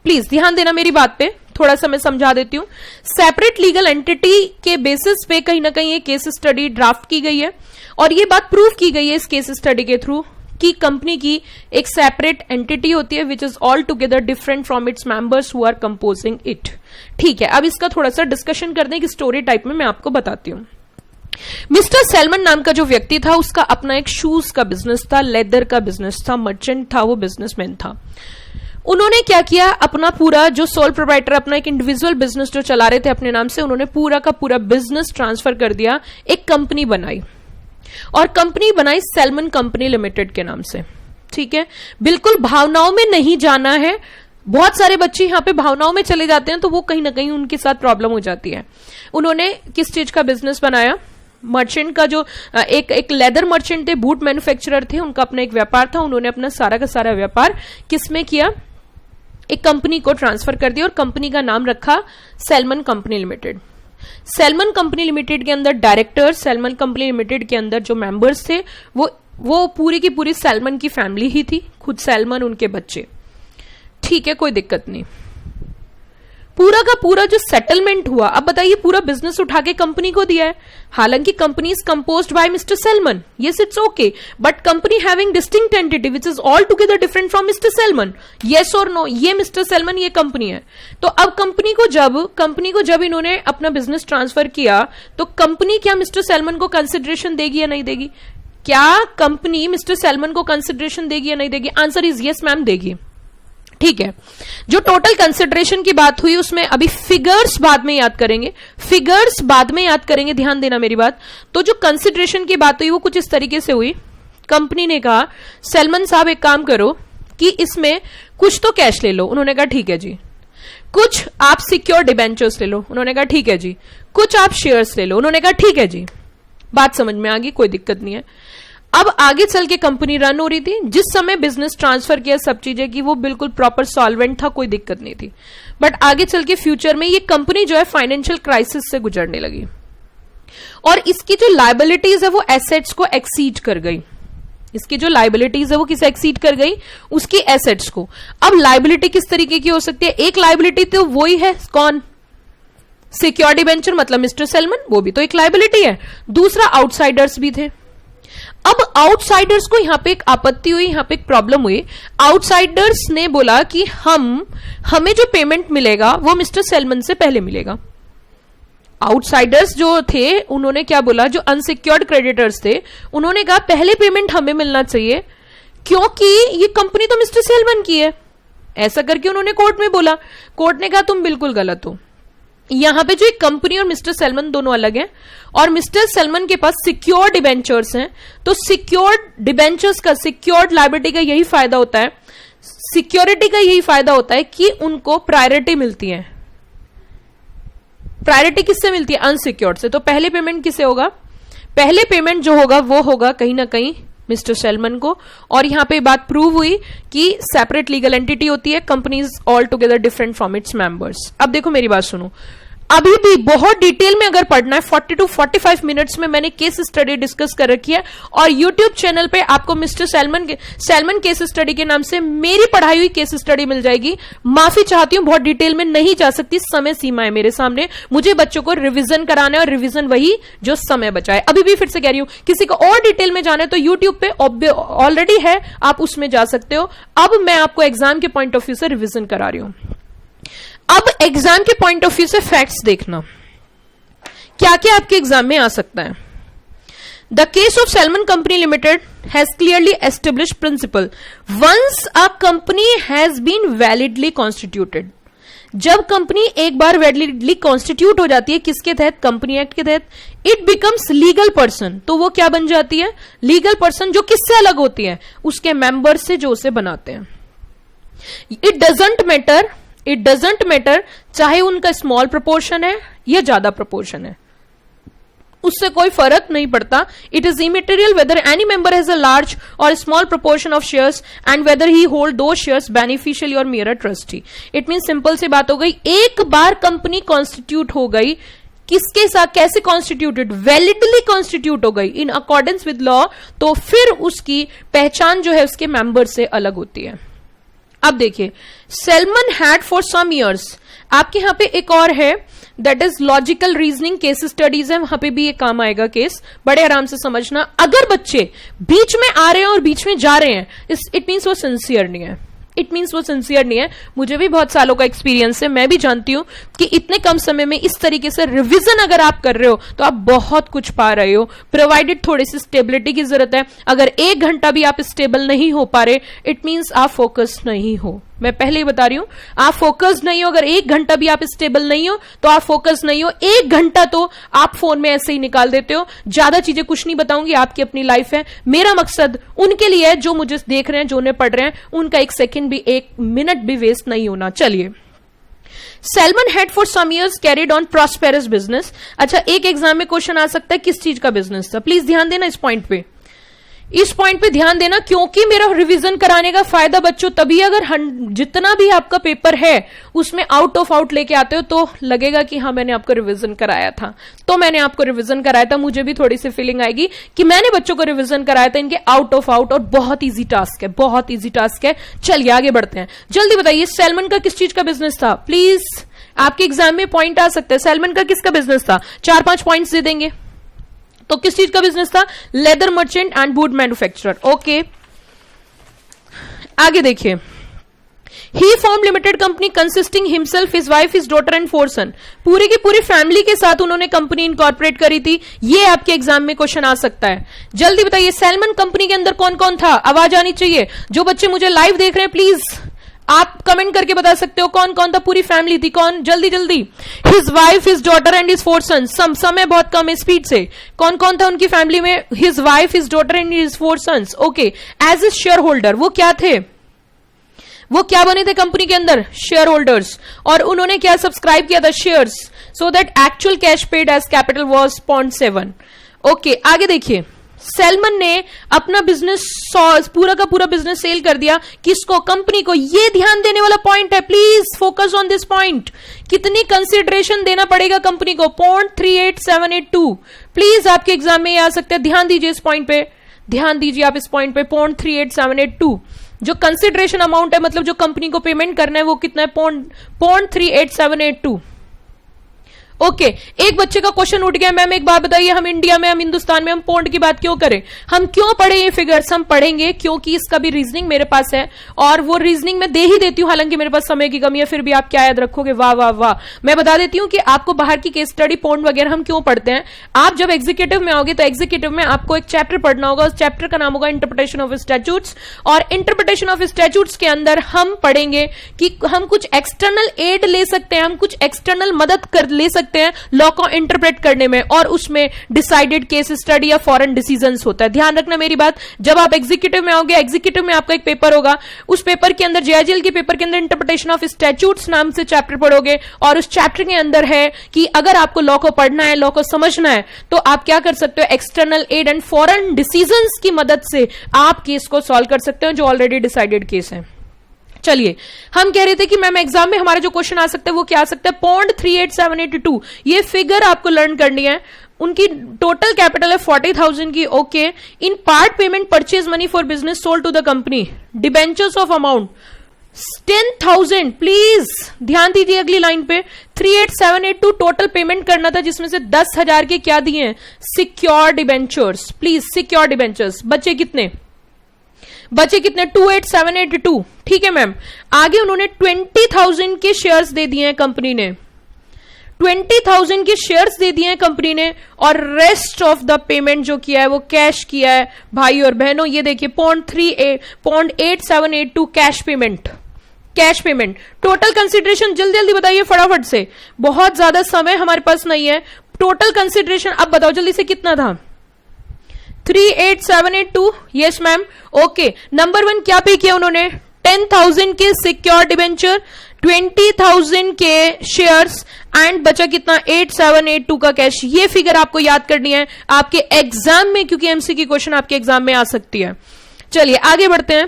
प्लीज ध्यान देना मेरी बात पे, थोड़ा सा मैं समझा देती हूं। सेपरेट लीगल एंटिटी के बेसिस पे कहीं ना कहीं ये केस स्टडी ड्राफ्ट की गई है, और ये बात प्रूव की गई है इस केस स्टडी के थ्रू कि कंपनी की एक सेपरेट एंटिटी होती है which is all together different from its members who are composing it. ठीक है, अब इसका थोड़ा सा डिस्कशन करने की स्टोरी टाइप में मैं आपको बताती हूं। मिस्टर सैलमन नाम का जो व्यक्ति था, उसका अपना एक शूज का बिजनेस था, लेदर का बिजनेस था, मर्चेंट था, वो बिजनेसमैन था। उन्होंने क्या किया, अपना पूरा जो सोल प्रोप्राइटर, अपना एक इंडिविजुअल बिजनेस जो चला रहे थे अपने नाम से, उन्होंने पूरा का पूरा बिजनेस ट्रांसफर कर दिया, एक कंपनी बनाई, और कंपनी बनाई सैलमन कंपनी लिमिटेड के नाम से। ठीक है, बिल्कुल भावनाओं में नहीं जाना है। बहुत सारे बच्चे यहाँ पे भावनाओं में चले जाते हैं, तो वो कहीं ना कहीं उनके साथ प्रॉब्लम हो जाती है। उन्होंने किस चीज का बिजनेस बनाया, मर्चेंट का जो एक लेदर मर्चेंट थे, बूट मैन्युफैक्चरर थे, उनका अपना एक व्यापार था। उन्होंने अपना सारा का सारा व्यापार किसमें किया, एक कंपनी को ट्रांसफर कर दिया, और कंपनी का नाम रखा salmon company limited. Salmon company limited के अंदर डायरेक्टर, सैलमन कंपनी लिमिटेड के अंदर जो मेंबर्स थे वो पूरी की पूरी सैलमन की फैमिली ही थी, खुद सैलमन, उनके बच्चे। ठीक है, कोई दिक्कत नहीं। पूरा का पूरा जो सेटलमेंट हुआ, अब बताइए पूरा बिजनेस उठा के कंपनी को दिया है। हालांकि company is composed bye mister salmon, yes it's okay, but company having distinct entity which is all together different from mister salmon, yes और नो, ये मिस्टर सैलमन ये कंपनी है। तो अब कंपनी को जब इन्होंने अपना बिजनेस ट्रांसफर किया, तो कंपनी क्या मिस्टर सैलमन को कंसिडरेशन देगी या नहीं देगी? क्या कंपनी मिस्टर सैलमन को कंसिडरेशन देगी या नहीं देगी? आंसर इज यस मैम, देगी। ठीक है। जो टोटल कंसिडरेशन की बात हुई उसमें अभी फिगर्स बाद में याद करेंगे, फिगर्स बाद में याद करेंगे, ध्यान देना मेरी बात। तो जो कंसिडरेशन की बात हुई वो कुछ इस तरीके से हुई, कंपनी ने कहा सलमान साहब एक काम करो कि इसमें कुछ तो कैश ले लो, उन्होंने कहा ठीक है जी। कुछ आप सिक्योर डिबेंचर्स ले लो, उन्होंने कहा ठीक है जी। कुछ आप शेयर्स ले लो, उन्होंने कहा ठीक है जी। बात समझ में आ गई, कोई दिक्कत नहीं है। अब आगे चल के कंपनी रन हो रही थी, जिस समय बिजनेस ट्रांसफर किया सब चीजें की वो बिल्कुल प्रॉपर सॉल्वेंट था, कोई दिक्कत नहीं थी। बट आगे चल के फ्यूचर में ये कंपनी जो है फाइनेंशियल क्राइसिस से गुजरने लगी और इसकी जो लायबिलिटीज है वो एसेट्स को एक्सीड कर गई। इसकी जो लायबिलिटीज है वो किसे एक्सीड कर गई, उसकी एसेट्स को। अब लायबिलिटी किस तरीके की हो सकती है, एक लायबिलिटी तो वही है, कौन, सिक्योर डिबेंचर मतलब मिस्टर सलमान, वो भी तो एक लायबिलिटी है। दूसरा आउटसाइडर्स भी थे। अब आउटसाइडर्स को यहां पे एक आपत्ति हुई, यहां पे एक प्रॉब्लम हुई। आउटसाइडर्स ने बोला कि हमें जो पेमेंट मिलेगा वो मिस्टर सलमान से पहले मिलेगा। आउटसाइडर्स जो थे उन्होंने क्या बोला, जो अनसिक्योर्ड क्रेडिटर्स थे उन्होंने कहा पहले पेमेंट हमें मिलना चाहिए क्योंकि ये कंपनी तो मिस्टर सलमान की है। ऐसा करके उन्होंने कोर्ट में बोला। कोर्ट ने कहा तुम बिल्कुल गलत हो, यहां पे जो एक कंपनी और मिस्टर सलमान दोनों अलग हैं और मिस्टर सलमान के पास सिक्योर्ड डिबेंचर्स हैं। तो सिक्योर्ड डिबेंचर्स का, सिक्योर्ड लायबिलिटी का यही फायदा होता है, सिक्योरिटी का यही फायदा होता है कि उनको प्रायोरिटी मिलती है। प्रायोरिटी किससे मिलती है, अनसिक्योर्ड से। तो पहले पेमेंट किसे होगा, पहले पेमेंट जो होगा वो होगा कहीं ना कहीं मिस्टर सलमान को। और यहां पे बात प्रूव हुई कि सेपरेट लीगल एंटिटी होती है, companies all together different from its members. अब देखो मेरी बात सुनो, अभी भी बहुत डिटेल में अगर पढ़ना है 40 to 45 मिनट्स में मैंने केस स्टडी डिस्कस कर रखी है और यूट्यूब चैनल पे आपको मिस्टर सलमान केस स्टडी के नाम से मेरी पढ़ाई हुई केस स्टडी मिल जाएगी। माफी चाहती हूं, बहुत डिटेल में नहीं जा सकती, समय सीमा है मेरे सामने, मुझे बच्चों को रिवीजन कराना है और रिवीजन वही जो समय बचाए। अभी भी फिर से कह रही हूं, किसी को और डिटेल में जाना है तो यूट्यूब पे ऑलरेडी है, आप उसमें जा सकते हो। अब मैं आपको एग्जाम के पॉइंट ऑफ व्यू से रिवीजन करा रही हूं। अब एग्जाम के पॉइंट ऑफ व्यू से फैक्ट्स देखना, क्या क्या आपके एग्जाम में आ सकता है। The case of Salomon company limited has clearly established principle once a company has been validly constituted. जब कंपनी एक बार वैलिडली कॉन्स्टिट्यूट हो जाती है, किसके तहत, कंपनी एक्ट के तहत, इट बिकम्स लीगल पर्सन। तो वो क्या बन जाती है, लीगल पर्सन, जो किससे अलग होती है, उसके मेंबर से जो उसे बनाते हैं। इट डजंट मैटर चाहे उनका स्मॉल प्रोपोर्शन है या ज्यादा प्रोपोर्शन है, उससे कोई फर्क नहीं पड़ता। It is immaterial whether any member has a large or small proportion of shares and whether he hold the shares beneficially or mere trustee. It mean simple सी बात हो गई, एक बार कंपनी कॉन्स्टिट्यूट हो गई, किसके साथ, कैसे कॉन्स्टिट्यूटेड, वैलिडली कॉन्स्टिट्यूट हो गई इन अकॉर्डेंस विद लॉ, तो फिर उसकी पहचान जो है उसके मेंबर से अलग होती है। अब देखिए, Salomon had for some years, आपके यहां पे एक और है that is logical reasoning case studies है, वहां पे भी ये काम आएगा केस, बड़े आराम से समझना। अगर बच्चे बीच में आ रहे हैं और बीच में जा रहे हैं, इट मीन्स वो सिंसियर नहीं है, इट मीन्स वो सिंसियर नहीं है। मुझे भी बहुत सालों का एक्सपीरियंस है, मैं भी जानती हूं कि इतने कम समय में इस तरीके से रिवीजन अगर आप कर रहे हो तो आप बहुत कुछ पा रहे हो, प्रोवाइडेड थोड़ी सी स्टेबिलिटी की जरूरत है। अगर 1 घंटा भी आप स्टेबल नहीं हो पा रहे, इट मीन्स आप फोकस नहीं हो। मैं पहले ही बता रही हूं, आप फोकस नहीं हो। अगर 1 घंटा भी आप स्टेबल नहीं हो तो आप फोकस नहीं हो। 1 घंटा तो आप फोन में ऐसे ही निकाल देते हो। ज्यादा चीजें कुछ नहीं बताऊंगी, आपकी अपनी लाइफ है। मेरा मकसद उनके लिए है जो मुझे देख रहे हैं, जो उन्हें पढ़ रहे हैं, उनका 1 सेकंड भी, 1 मिनट भी वेस्ट नहीं होना। चलिए, Salomon had for some years carried on prosperous business. अच्छा, एक एग्जाम में क्वेश्चन आ सकता है किस चीज का बिजनेस था, प्लीज ध्यान देना इस पॉइंट पे, इस पॉइंट पे ध्यान देना, क्योंकि मेरा रिवीजन कराने का फायदा बच्चों तभी अगर जितना भी आपका पेपर है उसमें आउट ऑफ आउट लेके आते हो तो लगेगा कि हाँ मैंने आपको रिवीजन कराया था, तो मैंने आपको रिवीजन कराया था, मुझे भी थोड़ी सी फीलिंग आएगी कि मैंने बच्चों को रिवीजन कराया था इनके आउट ऑफ आउट। और बहुत ईजी टास्क है, बहुत ईजी टास्क है। चलिए आगे बढ़ते हैं, जल्दी बताइए सलमान का किस चीज का बिजनेस था, प्लीज आपके एग्जाम में पॉइंट आ सकते हैं। सलमान का किसका बिजनेस था, 4-5 पॉइंट्स दे देंगे। तो किस चीज का बिजनेस था, leather merchant and boot manufacturer. Okay, आगे देखिए, he form limited company consisting himself, his wife, his daughter and 4 son. पूरी की पूरी फैमिली के साथ उन्होंने कंपनी इनकॉर्पोरेट करी थी। ये आपके एग्जाम में क्वेश्चन आ सकता है। जल्दी बताइए, सलमान कंपनी के अंदर कौन कौन था, आवाज आनी चाहिए। जो बच्चे मुझे लाइव देख रहे हैं प्लीज आप कमेंट करके बता सकते हो कौन कौन था, पूरी फैमिली थी, कौन, जल्दी जल्दी। His wife, his daughter and his 4 sons. समय बहुत कम है, स्पीड से। कौन कौन था उनकी फैमिली में? His wife, his daughter and his 4 sons. Okay, as a shareholder वो क्या थे? वो क्या बने थे कंपनी के अंदर? Share holders. और उन्होंने क्या सब्सक्राइब किया था? Shares. So that actual cash paid as capital was 0.7। Okay, आगे देखिए। सेलमन ने अपना बिजनेस, पूरा का पूरा बिजनेस सेल कर दिया। किसको? कंपनी को। ये ध्यान देने वाला पॉइंट है, please focus on this point. कितनी कंसिडरेशन देना पड़ेगा कंपनी को? 0.38782। प्लीज आपके एग्जाम में ये आ सकते हैं, ध्यान दीजिए इस पॉइंट पे, ध्यान दीजिए आप इस पॉइंट पे। 0.38782 जो कंसिडरेशन अमाउंट है, मतलब जो कंपनी को पेमेंट करना है, वो कितना है? 0.38782। ओके, एक बच्चे का क्वेश्चन उठ गया, मैम एक बात बताइए, हम इंडिया में, हम हिंदुस्तान में, हम पौंड की बात क्यों करें? हम क्यों पढ़े ये फिगर्स? हम पढ़ेंगे क्योंकि इसका भी रीजनिंग मेरे पास है, और वो रीजनिंग मैं दे ही देती हूं, हालांकि मेरे पास समय की कमी है, फिर भी आप क्या याद रखोगे? वाह वाह वाह। मैं बता देती हूं कि आपको बाहर की केस स्टडी, पौंड वगैरह हम क्यों पढ़ते हैं। आप जब एग्जीक्यूटिव में आओगे तो एग्जीक्यूटिव में आपको एक चैप्टर पढ़ना होगा, उस चैप्टर का नाम होगा इंटरप्रिटेशन ऑफ स्टैट्यूट्स। और इंटरप्रिटेशन ऑफ स्टैट्यूट्स के अंदर हम पढ़ेंगे कि हम कुछ एक्सटर्नल एड ले सकते हैं, हम कुछ एक्सटर्नल मदद कर ले सकते हैं लॉ को इंटरप्रेट करने में, और उसमें डिसाइडेड केस स्टडी या फॉरेन डिसीजंस होता है। ध्यान रखना मेरी बात, जब आप एग्जीक्यूटिव में आओगे, एग्जीक्यूटिव में आपका एक पेपर होगा, उस पेपर के अंदर, जेआईजीएल के पेपर के अंदर इंटरप्रिटेशन ऑफ स्टैट्यूट्स नाम से चैप्टर पढ़ोगे, और उस चैप्टर के अंदर है कि अगर आपको लॉ को पढ़ना है, लॉ को समझना है, तो आप क्या कर सकते हो? External aid and foreign decisions की मदद से आप केस को सॉल्व कर सकते हो जो ऑलरेडी डिसाइडेड केस है। चलिए, हम कह रहे थे कि मैम एग्जाम में हमारा जो क्वेश्चन आ सकता है वो क्या आ सकता है? 0.38782। ये फिगर आपको लर्न करनी है। उनकी टोटल कैपिटल है 40,000 की। Okay, in part payment purchase money for business sold to the company, debentures of amount 10,000। Please ध्यान दीजिए अगली लाइन पे। 38782 टोटल पेमेंट करना था, जिसमें से 10,000 के क्या दिए हैं? Secure debentures. Please, secure debentures. बचे कितने? 28782। ठीक है मैम। आगे उन्होंने 20,000 के शेयर्स दे दिए हैं कंपनी ने, 20,000 के शेयर्स दे दिए हैं कंपनी ने, और रेस्ट ऑफ द पेमेंट जो किया है वो कैश किया है। भाई और बहनों, ये देखिए 0.8782 cash payment, cash payment. Total consideration जल्दी जल्दी बताइए फटाफट से, बहुत ज्यादा समय हमारे पास नहीं है। टोटल कंसिडरेशन अब बताओ जल्दी से कितना था? 38782। Yes ma'am. ओके, नंबर 1 क्या पे किया उन्होंने? 10,000 के सिक्योर डिबेंचर, 20,000 के शेयर्स, एंड बचा कितना? 8782 का कैश। ये फिगर आपको याद करनी है आपके एग्जाम में, क्योंकि एमसीक्यू क्वेश्चन आपके एग्जाम में आ सकती है। चलिए आगे बढ़ते हैं।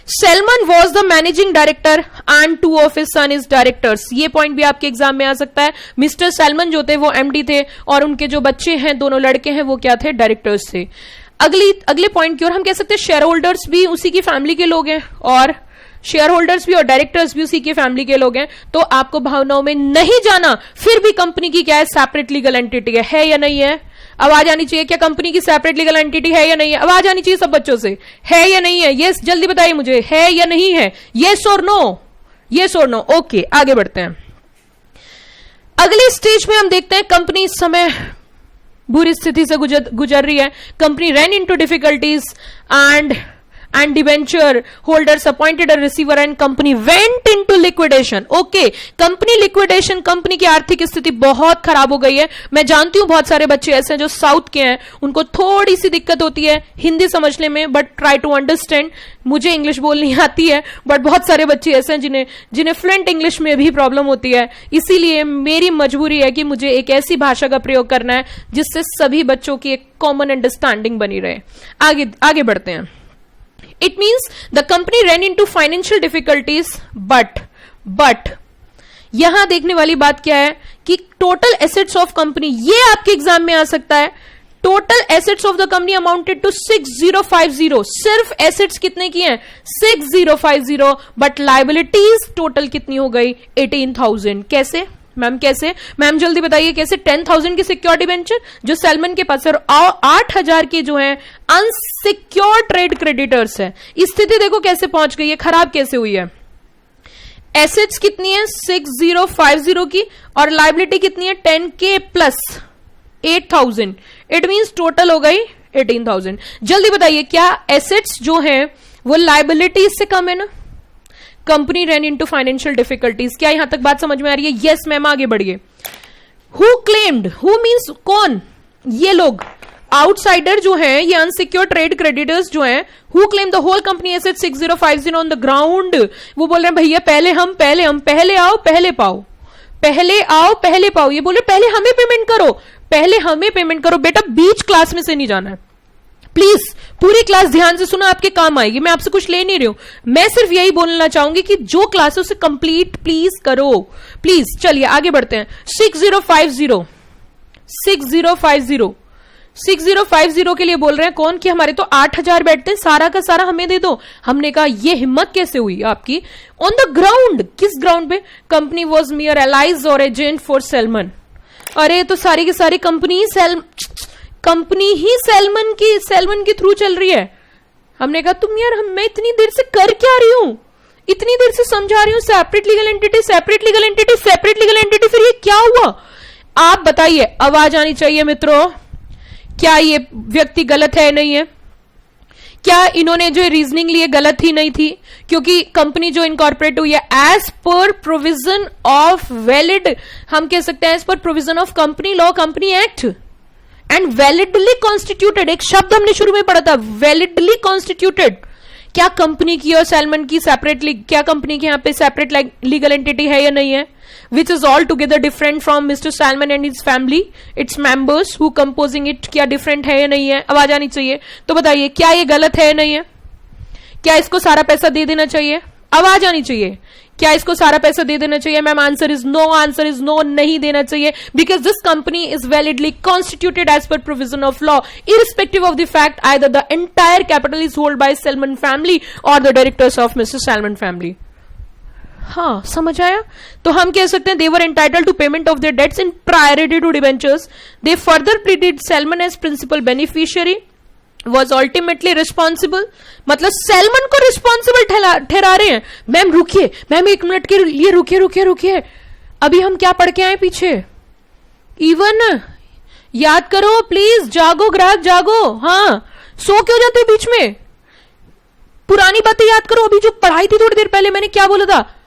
Salmon was the managing director and 2 of his son is directors. ये पॉइंट भी आपके एग्जाम में आ सकता है। मिस्टर सेलमन जो थे वो एमडी थे, और उनके जो बच्चे हैं, दोनों लड़के हैं, वो क्या थे? डायरेक्टर्स थे। अगले पॉइंट की ओर हम कह सकते हैं शेयर होल्डर्स भी उसी की फैमिली के लोग हैं, और शेयर होल्डर्स भी और डायरेक्टर्स भी उसी की फैमिली के लोग हैं। तो आपको भावनाओं में नहीं जाना, फिर भी कंपनी की क्या है? सेपरेट लीगल एंटिटी है या नहीं है? आवाज आनी चाहिए। क्या कंपनी की सेपरेट लीगल एंटिटी है या नहीं है? आवाज आनी चाहिए सब बच्चों से, है या नहीं है? यस, जल्दी बताइए मुझे, है या नहीं है? यस और नो, यस और नो। ओके, आगे बढ़ते हैं। अगले स्टेज में हम देखते हैं कंपनी इस समय बुरी स्थिति से गुजर रही है। Company ran into difficulties and debenture holders appointed a receiver and company went into liquidation. Okay, company liquidation, company की आर्थिक स्थिति बहुत खराब हो गई है। मैं जानती हूं बहुत सारे बच्चे ऐसे हैं जो साउथ के हैं, उनको थोड़ी सी दिक्कत होती है हिंदी समझने में, बट ट्राई टू अंडरस्टैंड। मुझे इंग्लिश बोलनी आती है, बट बहुत सारे बच्चे ऐसे हैं जिन्हें फ्लुएंट इंग्लिश में भी प्रॉब्लम होती है। इसीलिए मेरी मजबूरी है कि मुझे एक ऐसी भाषा का प्रयोग करना है जिससे सभी बच्चों की एक कॉमन अंडरस्टैंडिंग बनी रहे। आगे बढ़ते हैं। It means the company ran into financial difficulties, but यहां देखने वाली बात क्या है कि टोटल एसेट्स ऑफ कंपनी, ये आपके एग्जाम में आ सकता है। Total assets of the company amounted to 6050। सिर्फ एसेट्स कितने की हैं? 6050, बट लाइबिलिटीज टोटल कितनी हो गई? 18,000। कैसे मैम, कैसे मैम? जल्दी बताइए कैसे? 10,000 की सिक्योरिटी बेंचर जो सेलमन के पास है, और 8,000 के जो है अनसिक्योर ट्रेड क्रेडिटर्स है। स्थिति देखो कैसे पहुंच गई है, खराब कैसे हुई है। एसेट्स कितनी है? 6050 की, और लाइबिलिटी कितनी है? 10K plus 8,000। It means total हो गई 18,000। जल्दी बताइए क्या एसेट्स जो है वो लाइबिलिटीज से कम है ना? Company run into financial difficulties. क्या यहां तक बात समझ में आ रही है? यस मैम, आगे बढ़िए। हु क्लेम्ड, हु मीन्स कौन? ये लोग आउटसाइडर जो हैं, ये अनसिक्योर ट्रेड क्रेडिटर्स जो हैं, who claim the whole company asset 6050 on the ground. वो बोल रहे हैं भैया पहले हम पहले आओ पहले पाओ, पहले आओ पहले पाओ। ये बोल रहे पहले हमें पेमेंट करो, पहले हमें पेमेंट करो। बेटा बीच क्लास में से नहीं जाना है, प्लीज पूरी क्लास ध्यान से सुना, आपके काम आएगी। मैं आपसे कुछ ले नहीं रही हूं, मैं सिर्फ यही बोलना चाहूंगी कि जो क्लास है उसे कंप्लीट प्लीज करो, प्लीज। चलिए आगे बढ़ते हैं। 6050 6050 के लिए बोल रहे हैं कौन कि हमारे तो 8000 बैठते हैं, सारा का सारा हमें दे दो। हमने कहा ये हिम्मत कैसे हुई आपकी? ऑन द ग्राउंड, किस ग्राउंड पे? कंपनी वॉज मियर एलाइज और एजेंट फॉर सैल्मन। अरे तो सारी की सारी कंपनी ही सैल्मन के थ्रू चल रही है। हमने कहा तुम यार, मैं इतनी देर से कर क्या रही हूं, इतनी देर से समझा रही हूं separate legal entity separate legal entity separate legal entity, फिर ये क्या हुआ? आप बताइए, आवाज आनी चाहिए मित्रों। क्या ये व्यक्ति गलत है नहीं है? क्या इन्होंने जो रीजनिंग लिए गलत ही नहीं थी? क्योंकि कंपनी जो इनकॉर्पोरेट हुई है as per provision of valid, हम कह सकते हैं as per provision of company law, company act, and validly constituted. एक शब्द हमने शुरू में पढ़ा था, वैलिडली कॉन्स्टिट्यूटेड। क्या कंपनी की और सैल्मन की सेपरेटली, क्या कंपनी की यहां पे सेपरेट लीगल एंटिटी है या नहीं है? Which is all together different from mister salmon and his family, it's members who composing it. क्या डिफरेंट है या नहीं है? आवाज आनी चाहिए। तो बताइए क्या ये गलत है या नहीं है? क्या इसको सारा पैसा दे देना चाहिए? आवाज आनी चाहिए। क्या इसको सारा पैसा दे देना चाहिए? मैम आंसर इज नो, नहीं देना चाहिए, because this company is validly constituted as per provision of law, irrespective of the fact either the entire capital is hold by Salomon family or the directors of mister Salomon family. हाँ, समझ आया? तो हम कह सकते हैं they were entitled to payment of their debts in priority to debentures. They further pleaded Salomon as principal beneficiary was ultimately responsible. मतलब Salomon को रिस्पॉन्सिबल ठहरा रहे हैं। मैम रुकिए, मैम 1 मिनट के लिए रुकिए, अभी हम क्या पढ़ के आए पीछे? इवन याद करो प्लीज, जागो ग्राहक जागो। हाँ, सो क्यों जाते हो बीच में? पुरानी बातें याद करो। अभी जो पढ़ाई थी थोड़ी देर पहले, मैंने क्या बोला था?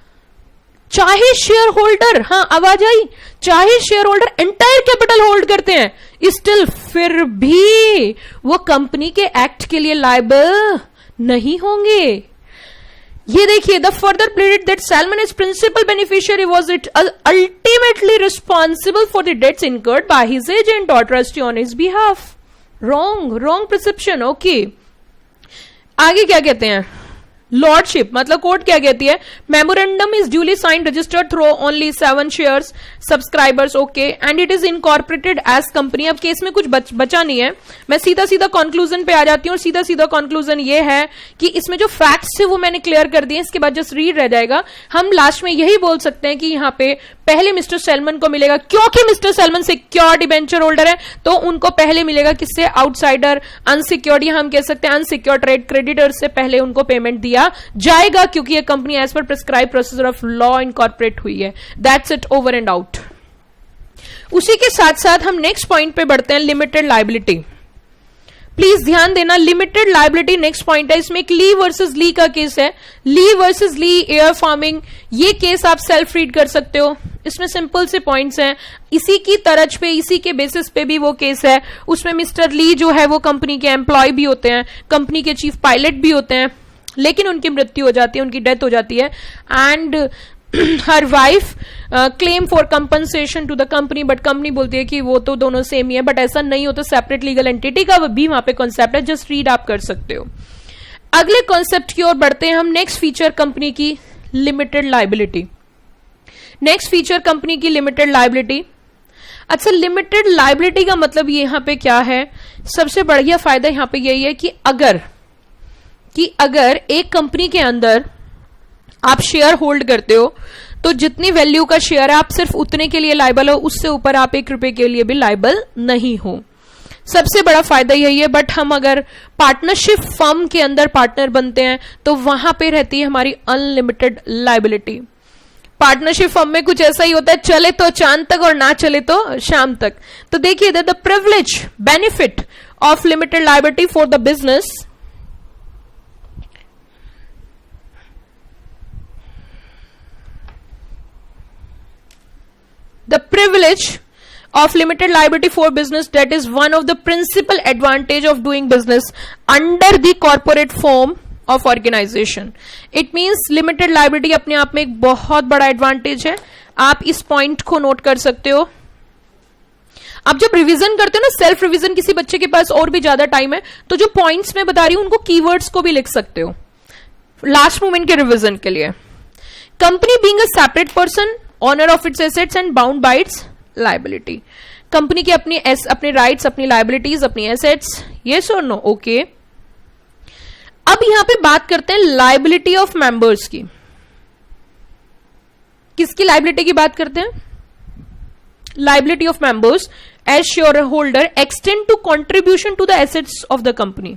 चाहे शेयर होल्डर, हाँ आवाज आई, चाहे share holder entire capital hold करते हैं, स्टिल फिर भी वो कंपनी के एक्ट के लिए लायबल नहीं होंगे। ये देखिए, the further pleaded that Salomon as principal beneficiary was it ultimately responsible for the debts incurred by his agent or trustee on his behalf. Wrong prescription. Okay, आगे क्या कहते हैं? लॉर्डशिप मतलब कोर्ट क्या कहती है? Memorandum is duly signed registered through only 7 shares subscribers, okay, and it is incorporated as company. अब case में कुछ बचा नहीं है, मैं सीधा कंक्लूजन पे आ जाती हूँ। सीधा कंक्लूजन ये है कि इसमें जो फैक्ट्स है वो मैंने क्लियर कर दिए, इसके बाद जस्ट रीड रह जाएगा। हम लास्ट में यही बोल सकते हैं कि यहाँ पे पहले मिस्टर सैल्मन को मिलेगा, क्योंकि mister salmon secured debenture holder है, तो उनको पहले मिलेगा। किससे? आउटसाइडर, अनसिक्योर्ड, या हम कह सकते हैं अनसिक्योर्ड ट्रेड क्रेडिटर से पहले उनको पेमेंट दिया जाएगा, क्योंकि ये company as per prescribe procedure of law incorporate हुई है। That's it, over and out. उसी के साथ साथ हम नेक्स्ट पॉइंट पे बढ़ते हैं, लिमिटेड लायबिलिटी। प्लीज ध्यान देना, लिमिटेड लायबिलिटी नेक्स्ट पॉइंट है। इसमें एक ली वर्सेस ली का केस है, ली वर्सेस ली एयर फार्मिंग। ये केस आप सेल्फ रीड कर सकते हो, इसमें सिंपल से पॉइंट्स हैं, इसी की तरज पे, इसी के बेसिस पे भी वो केस है। उसमें मिस्टर ली जो है वो कंपनी के एम्प्लॉय भी होते हैं, कंपनी के चीफ पायलट भी होते हैं, लेकिन उनकी मृत्यु हो जाती है, उनकी डेथ हो जाती है, and her wife claim for compensation to the company, but company बोलती है कि वो तो दोनों सेम ही है, बट ऐसा नहीं होता, सेपरेट लीगल एंटिटी का भी वहां पे कॉन्सेप्ट है, जस्ट रीड आप कर सकते हो। अगले कॉन्सेप्ट की ओर बढ़ते हैं हम, नेक्स्ट फीचर कंपनी की limited liability. Next feature company की लिमिटेड लायबिलिटी। अच्छा, लिमिटेड लायबिलिटी का मतलब यहां पे क्या है? सबसे बढ़िया फायदा यहां पे यही है कि अगर एक कंपनी के अंदर आप शेयर होल्ड करते हो तो जितनी वैल्यू का शेयर है आप सिर्फ उतने के लिए लायबल हो, उससे ऊपर आप 1 रुपए के लिए भी लायबल नहीं हो। सबसे बड़ा फायदा यही है। बट हम अगर पार्टनरशिप फर्म के अंदर पार्टनर बनते हैं तो वहां पे रहती है हमारी अनलिमिटेड लायबिलिटी। पार्टनरशिप फर्म में कुछ ऐसा ही होता है, चले तो चांद तक और ना चले तो शाम तक। तो देखिए, the privilege benefit of limited liability for the business the privilege of limited liability for business, that is one of the principal advantage of doing business under the corporate form of organization. It means limited liability अपने आप में एक बहुत बड़ा advantage है. आप इस point को नोट कर सकते हो. आप जब रिवीजन करते हो ना, सेल्फ रिवीजन, किसी बच्चे के पास और भी ज्यादा टाइम है तो जो पॉइंट्स मैं बता रही हूं उनको कीवर्ड्स को भी लिख सकते हो लास्ट मोमेंट के रिवीजन के लिए. Company being a separate person, owner of its assets and bound by its liability. Company की अपने राइट्स, अपनी लाइबिलिटीज, अपनी एसेट्स. यस और नो? ओके. अब यहां पे बात करते हैं लाइबिलिटी ऑफ मेंबर्स की. किसकी लाइबिलिटी की बात करते हैं? Liability of members as share holder extend to contribution to the assets of the company.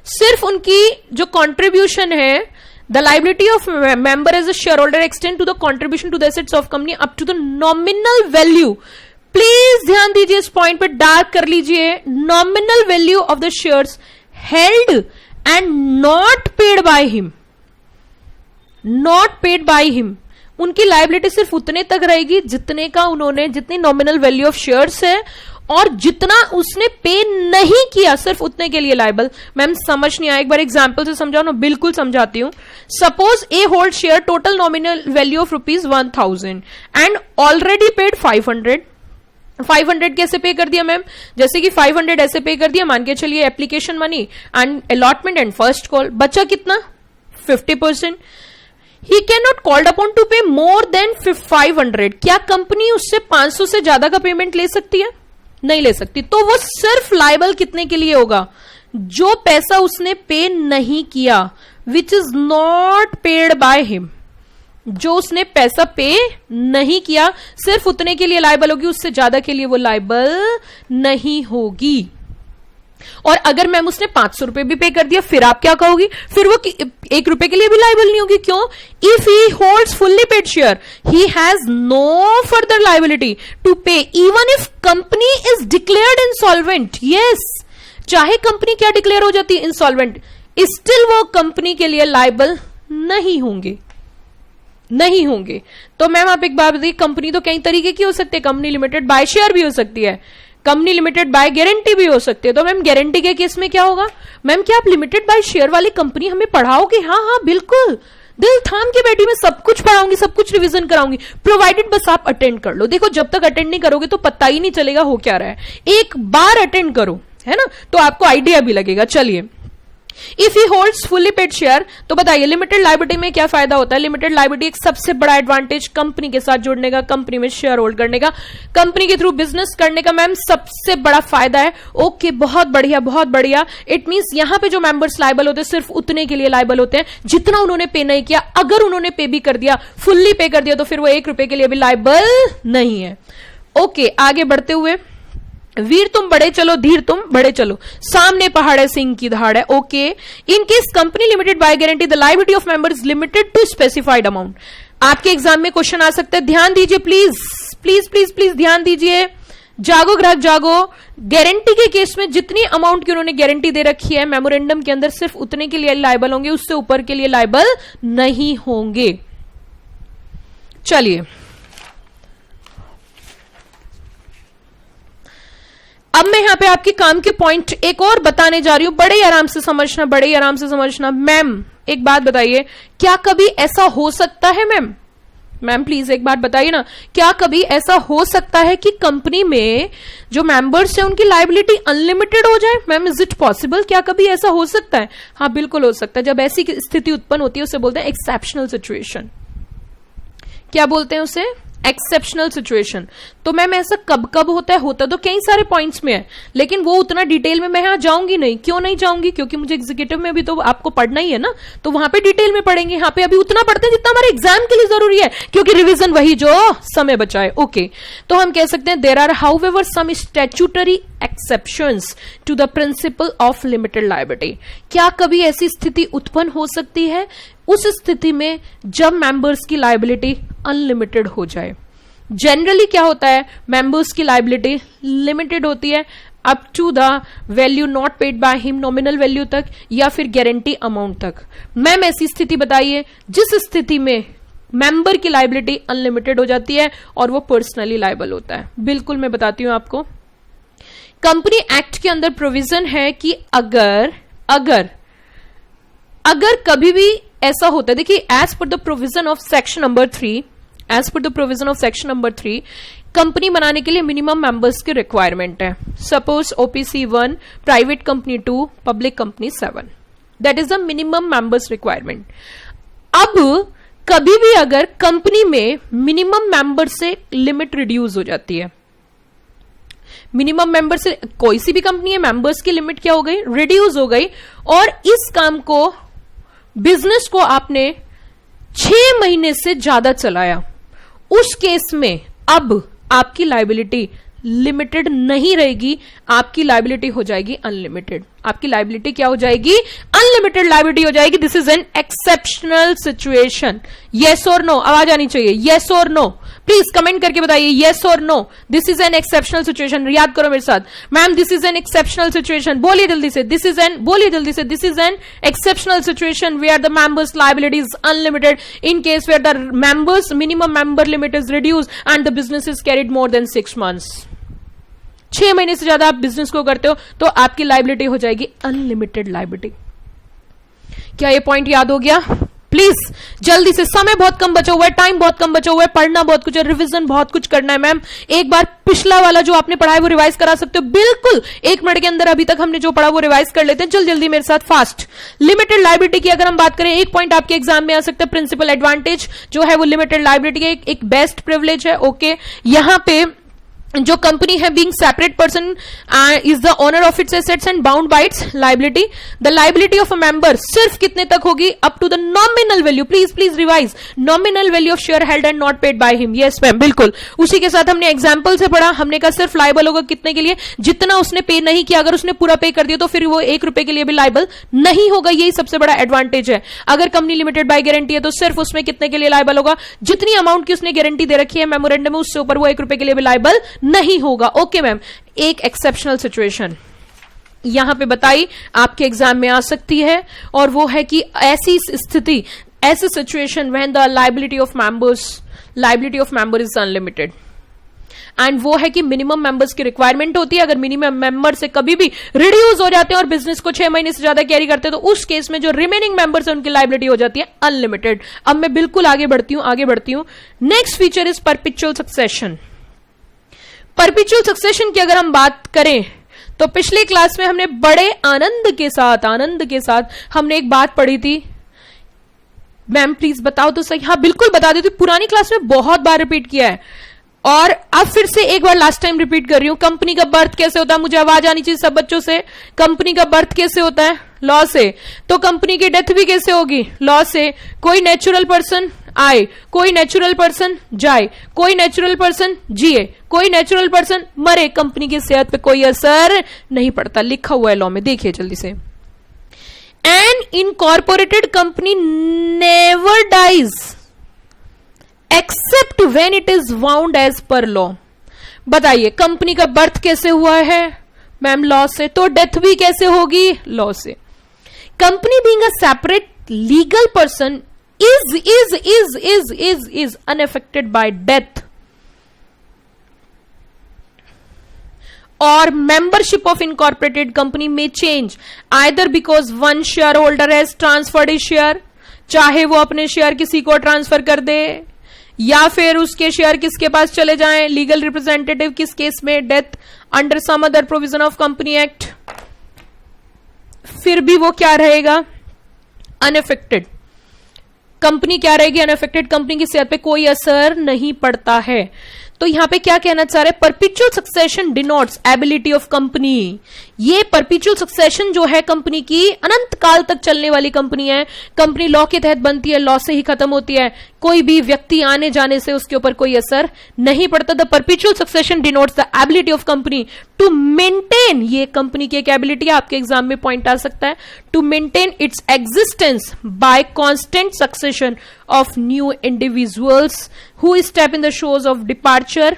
सिर्फ उनकी जो कॉन्ट्रीब्यूशन है, the liability of member as a shareholder extend to the contribution to the assets of company up to the nominal value. Please ध्यान दीजिए इस point पे, dark कर लीजिए. nominal value of the shares held and not paid by him. not paid by him. उनकी liability सिर्फ उतने तक रहेगी जितने का उन्होंने, जितनी नॉमिनल वैल्यू ऑफ शेयर्स है और जितना उसने पे नहीं किया, सिर्फ उतने के लिए लाइबल. मैम समझ नहीं आया, एक बार एग्जांपल से समझाओ ना. बिल्कुल समझाती हूं. Suppose A hold share total nominal value of ₹1000 and already paid 500. 500 कैसे पे कर दिया मैम? जैसे कि 500 ऐसे पे कर दिया, मान के चलिए application money and allotment and first call. बचा कितना? 50%. He can not called upon two पे मोर देन 500. क्या कंपनी उससे 500 से ज्यादा का पेमेंट ले सकती है? नहीं ले सकती. तो वो सिर्फ लाइबल कितने के लिए होगा? जो पैसा उसने पे नहीं किया, which is not paid by him. जो उसने पैसा पे नहीं किया, सिर्फ उतने के लिए लाइबल होगी, उससे ज्यादा के लिए वो लाइबल नहीं होगी. और अगर मैम उसने 500 रुपए भी पे कर दिया, फिर आप क्या कहोगी? फिर वो ₹1 के लिए भी लाइबल नहीं होगी. क्यों? If he holds fully paid share, he has no further liability to pay even if company is declared insolvent. Yes, चाहे कंपनी क्या डिक्लेयर हो जाती है? इंसॉल्वेंट. स्टिल वो कंपनी के लिए लाइबल नहीं होंगे. नहीं होंगे. तो मैम आप एक बात बताइए, कंपनी तो कई तरीके की हो सकती है. कंपनी लिमिटेड बाय शेयर भी हो सकती है, कंपनी लिमिटेड बाय गारंटी भी हो सकती है. तो मैम गारंटी के केस में क्या होगा? मैम क्या आप लिमिटेड बाय शेयर वाली कंपनी हमें पढ़ाओगे? हाँ हाँ बिल्कुल, दिल थाम के बैठी, मैं सब कुछ पढ़ाऊंगी, सब कुछ रिवीजन कराऊंगी, प्रोवाइडेड बस आप अटेंड कर लो. देखो जब तक अटेंड नहीं करोगे तो पता ही नहीं चलेगा हो क्या रहा है. एक बार अटेंड करो, है ना, तो आपको आइडिया भी लगेगा. चलिए, if he holds fully paid share, तो बताइए लिमिटेड लायबिलिटी में क्या फायदा होता है? लिमिटेड लायबिलिटी एक सबसे बड़ा एडवांटेज कंपनी के साथ जुड़ने का, कंपनी में शेयर होल्ड करने का, कंपनी के थ्रू बिजनेस करने का मैम सबसे बड़ा फायदा है. ओके, बहुत बढ़िया, बहुत बढ़िया. इट मींस यहां पे जो मेंबर्स लायबल होते हैं सिर्फ उतने के लिए लायबल होते हैं जितना उन्होंने पे नहीं किया. अगर उन्होंने पे भी कर दिया, फुल्ली पे कर दिया, तो फिर वो ₹1 के लिए भी लायबल नहीं है. ओके, आगे बढ़ते हुए, वीर तुम बड़े चलो, धीर तुम बड़े चलो, सामने पहाड़ है सिंह की धाड़ है. Okay, in case company limited by guarantee the liability of member is limited to specified amount. आपके एग्जाम में क्वेश्चन आ सकता है, ध्यान दीजिए प्लीज प्लीज प्लीज प्लीज, ध्यान दीजिए. जागो ग्राहक जागो. गारंटी के केस में जितनी अमाउंट की उन्होंने गारंटी दे रखी है मेमोरेंडम के अंदर, सिर्फ उतने के लिए लायबल होंगे, उससे ऊपर के लिए लायबल नहीं होंगे. चलिए, अब मैं यहां पे आपके काम के पॉइंट एक और बताने जा रही हूं. बड़े ही आराम से समझना, बड़े ही आराम से समझना. मैम एक बात बताइए, क्या कभी ऐसा हो सकता है? मैम मैम प्लीज एक बात बताइए ना, क्या कभी ऐसा हो सकता है कि कंपनी में जो मेंबर्स हैं उनकी लायबिलिटी अनलिमिटेड हो जाए? Ma'am is it possible? क्या कभी ऐसा हो सकता है? हाँ बिल्कुल हो सकता है. जब ऐसी स्थिति उत्पन्न होती है उसे बोलते हैं एक्सेप्शनल सिचुएशन. क्या बोलते हैं उसे? Exceptional situation. तो मैम ऐसा कब कब होता है? होता तो कई सारे पॉइंट्स में है, लेकिन वो उतना डिटेल में मैं यहां जाऊंगी नहीं. क्यों नहीं जाऊंगी? क्योंकि मुझे एग्जीक्यूटिव में भी तो आपको पढ़ना ही है ना, तो वहां पे डिटेल में पढ़ेंगे. यहाँ पे अभी उतना पढ़ते हैं जितना हमारे एग्जाम के लिए जरूरी है, क्योंकि रिवीजन वही जो समय बचाए. ओके, तो हम कह सकते हैं there are however some statutory exceptions to the principle of limited liability. क्या कभी ऐसी स्थिति उत्पन्न हो सकती है? उस स्थिति में जब मेंबर्स की लायबिलिटी अनलिमिटेड हो जाए. जनरली क्या होता है? मेंबर्स की लायबिलिटी लिमिटेड होती है up to the value not paid by him, nominal value तक, या फिर गारंटी अमाउंट तक. मैम ऐसी स्थिति बताइए जिस स्थिति में मेंबर की लाइबिलिटी अनलिमिटेड हो जाती है और वो पर्सनली लाइबल होता है। बिल्कुल मैं बताती हूं आपको, कंपनी एक्ट के अंदर प्रोविजन है कि अगर कभी भी ऐसा होता है, देखिए as per the provision of section number 3 company बनाने के लिए मिनिमम मेंबर्स की रिक्वायरमेंट है। Suppose OPC 1, private company 2, public company 7, that is the minimum members requirement. अब कभी भी अगर कंपनी में मिनिमम मेंबर से लिमिट रिड्यूस हो जाती है, मिनिमम मेंबर से कोई सी भी कंपनी है, मेंबर्स की लिमिट क्या हो गई, रिड्यूस हो गई, और इस काम को बिजनेस को आपने 6 महीने से ज्यादा चलाया, उस केस में अब आपकी लाइबिलिटी लिमिटेड नहीं रहेगी, आपकी लाइबिलिटी हो जाएगी अनलिमिटेड। आपकी लाइबिलिटी क्या हो जाएगी, अनलिमिटेड लाइबिलिटी हो जाएगी। This is an exceptional situation. Yes और नो, आवाज आनी चाहिए, येस और नो, प्लीज कमेंट करके बताइए येस और no. This is an exceptional situation, याद करो मेरे साथ, ma'am this is an exceptional situation, बोलिए जल्दी से, दिस इज एन, बोलिए जल्दी से, this is an exceptional situation where the members liability is unlimited in case where the members minimum member limit is reduce and the business is carried more than 6 months. 6 महीने से ज्यादा आप business को करते हो तो आपकी लाइबिलिटी हो जाएगी अनलिमिटेड लाइबिलिटी। क्या ये पॉइंट याद हो गया? प्लीज जल्दी से, समय बहुत कम बचा हुआ है, टाइम बहुत कम बचा हुआ है, पढ़ना बहुत कुछ है, रिवीजन बहुत कुछ करना है। मैम एक बार पिछला वाला जो आपने पढ़ा है वो रिवाइज करा सकते हो, बिल्कुल 1 मिनट के अंदर अभी तक हमने जो पढ़ा वो रिवाइज कर लेते हैं। जल्दी मेरे साथ फास्ट। लिमिटेड लाइबिलिटी की अगर हम बात करें, एक पॉइंट आपके एग्जाम में आ सकता है, प्रिंसिपल एडवांटेज जो है वो लिमिटेड लाइबिलिटी का एक बेस्ट प्रिविलेज है। ओके, यहां पे जो कंपनी है being separate person is the owner of its assets and bound by its liability. The liability of a member सिर्फ कितने तक होगी, up to the nominal value. Please revise, nominal value of share held and not paid by him. Yes ma'am, बिल्कुल उसी के साथ हमने example से पढ़ा, हमने कहा सिर्फ लाइबल होगा कितने के लिए, जितना उसने पे नहीं किया। अगर उसने पूरा पे कर दिया तो फिर वो 1 रुपए के लिए भी लाइबल नहीं होगा। यही सबसे बड़ा एडवांटेज है। अगर कंपनी लिमिटेड बाय गारंटी है तो सिर्फ उसमें कितने के लिए लाइबल होगा, जितनी अमाउंट की उसने गारंटी दे रखी है मेमोरेंडम में, उससे ऊपर वो 1 रुपए के लिए भी लाइबल नहीं होगा। ओके मैम, एक एक्सेप्शनल सिचुएशन यहां पे बताई आपके एग्जाम में आ सकती है, और वो है कि ऐसी स्थिति, ऐसी situation when the liability of member is unlimited, and वो है कि मिनिमम मेंबर्स की रिक्वायरमेंट होती है। अगर मिनिमम मेंबर से कभी भी रिड्यूस हो जाते हैं और बिजनेस को 6 महीने से ज्यादा कैरी करते हैं तो उस केस में जो रिमेनिंग मेंबर्स है उनकी लाइबिलिटी हो जाती है अनलिमिटेड। अब मैं बिल्कुल आगे बढ़ती हूं। Next feature is perpetual succession. Perpetual succession की अगर हम बात करें तो पिछली क्लास में हमने बड़े आनंद के साथ हमने एक बात पढ़ी थी। मैम प्लीज बताओ तो सही। हाँ बिल्कुल बता देती हूं, पुरानी क्लास में बहुत बार रिपीट किया है और अब फिर से एक बार लास्ट टाइम रिपीट कर रही हूं। कंपनी का बर्थ कैसे होता है, मुझे आवाज आनी चाहिए सब बच्चों से। कंपनी का बर्थ कैसे होता है, लॉ से। तो कंपनी की डेथ भी कैसे होगी, लॉ से। कोई नेचुरल पर्सन आए, कोई नेचुरल पर्सन जाए, कोई नेचुरल पर्सन जिए, कोई नेचुरल पर्सन मरे, कंपनी की सेहत पे कोई असर नहीं पड़ता, लिखा हुआ है लॉ में। देखिए जल्दी से, an incorporated company never dies except when it is wound as per law. बताइए कंपनी का बर्थ कैसे हुआ है मैम, लॉ से। तो डेथ भी कैसे होगी, लॉ से। Company being a separate legal person is unaffected by death or membership of incorporated company may change either because one shareholder has transferred his share, चाहे वो अपने शेयर किसी को ट्रांसफर कर दे या फिर उसके शेयर किसके पास चले जाएं, लीगल रिप्रेजेंटेटिव किस केस में, death, under some other provision of company act, फिर भी वो क्या रहेगा, अनअफेक्टेड। कंपनी क्या रहेगी, अनअफेक्टेड। कंपनी की सेहत पे कोई असर नहीं पड़ता है। तो यहां पे क्या कहना चाह रहे हैं, perpetual succession denotes ability of company. ये परपेचुअल सक्सेशन जो है कंपनी की अनंत काल तक चलने वाली कंपनी है। कंपनी लॉ के तहत बनती है, लॉ से ही खत्म होती है, कोई भी व्यक्ति आने जाने से उसके ऊपर कोई असर नहीं पड़ता। The perpetual succession denotes the ability of company to maintain, ये कंपनी की एक एबिलिटी है, आपके एग्जाम में पॉइंट आ सकता है, to maintain its existence by constant succession of new individuals who step in the shoes of departure.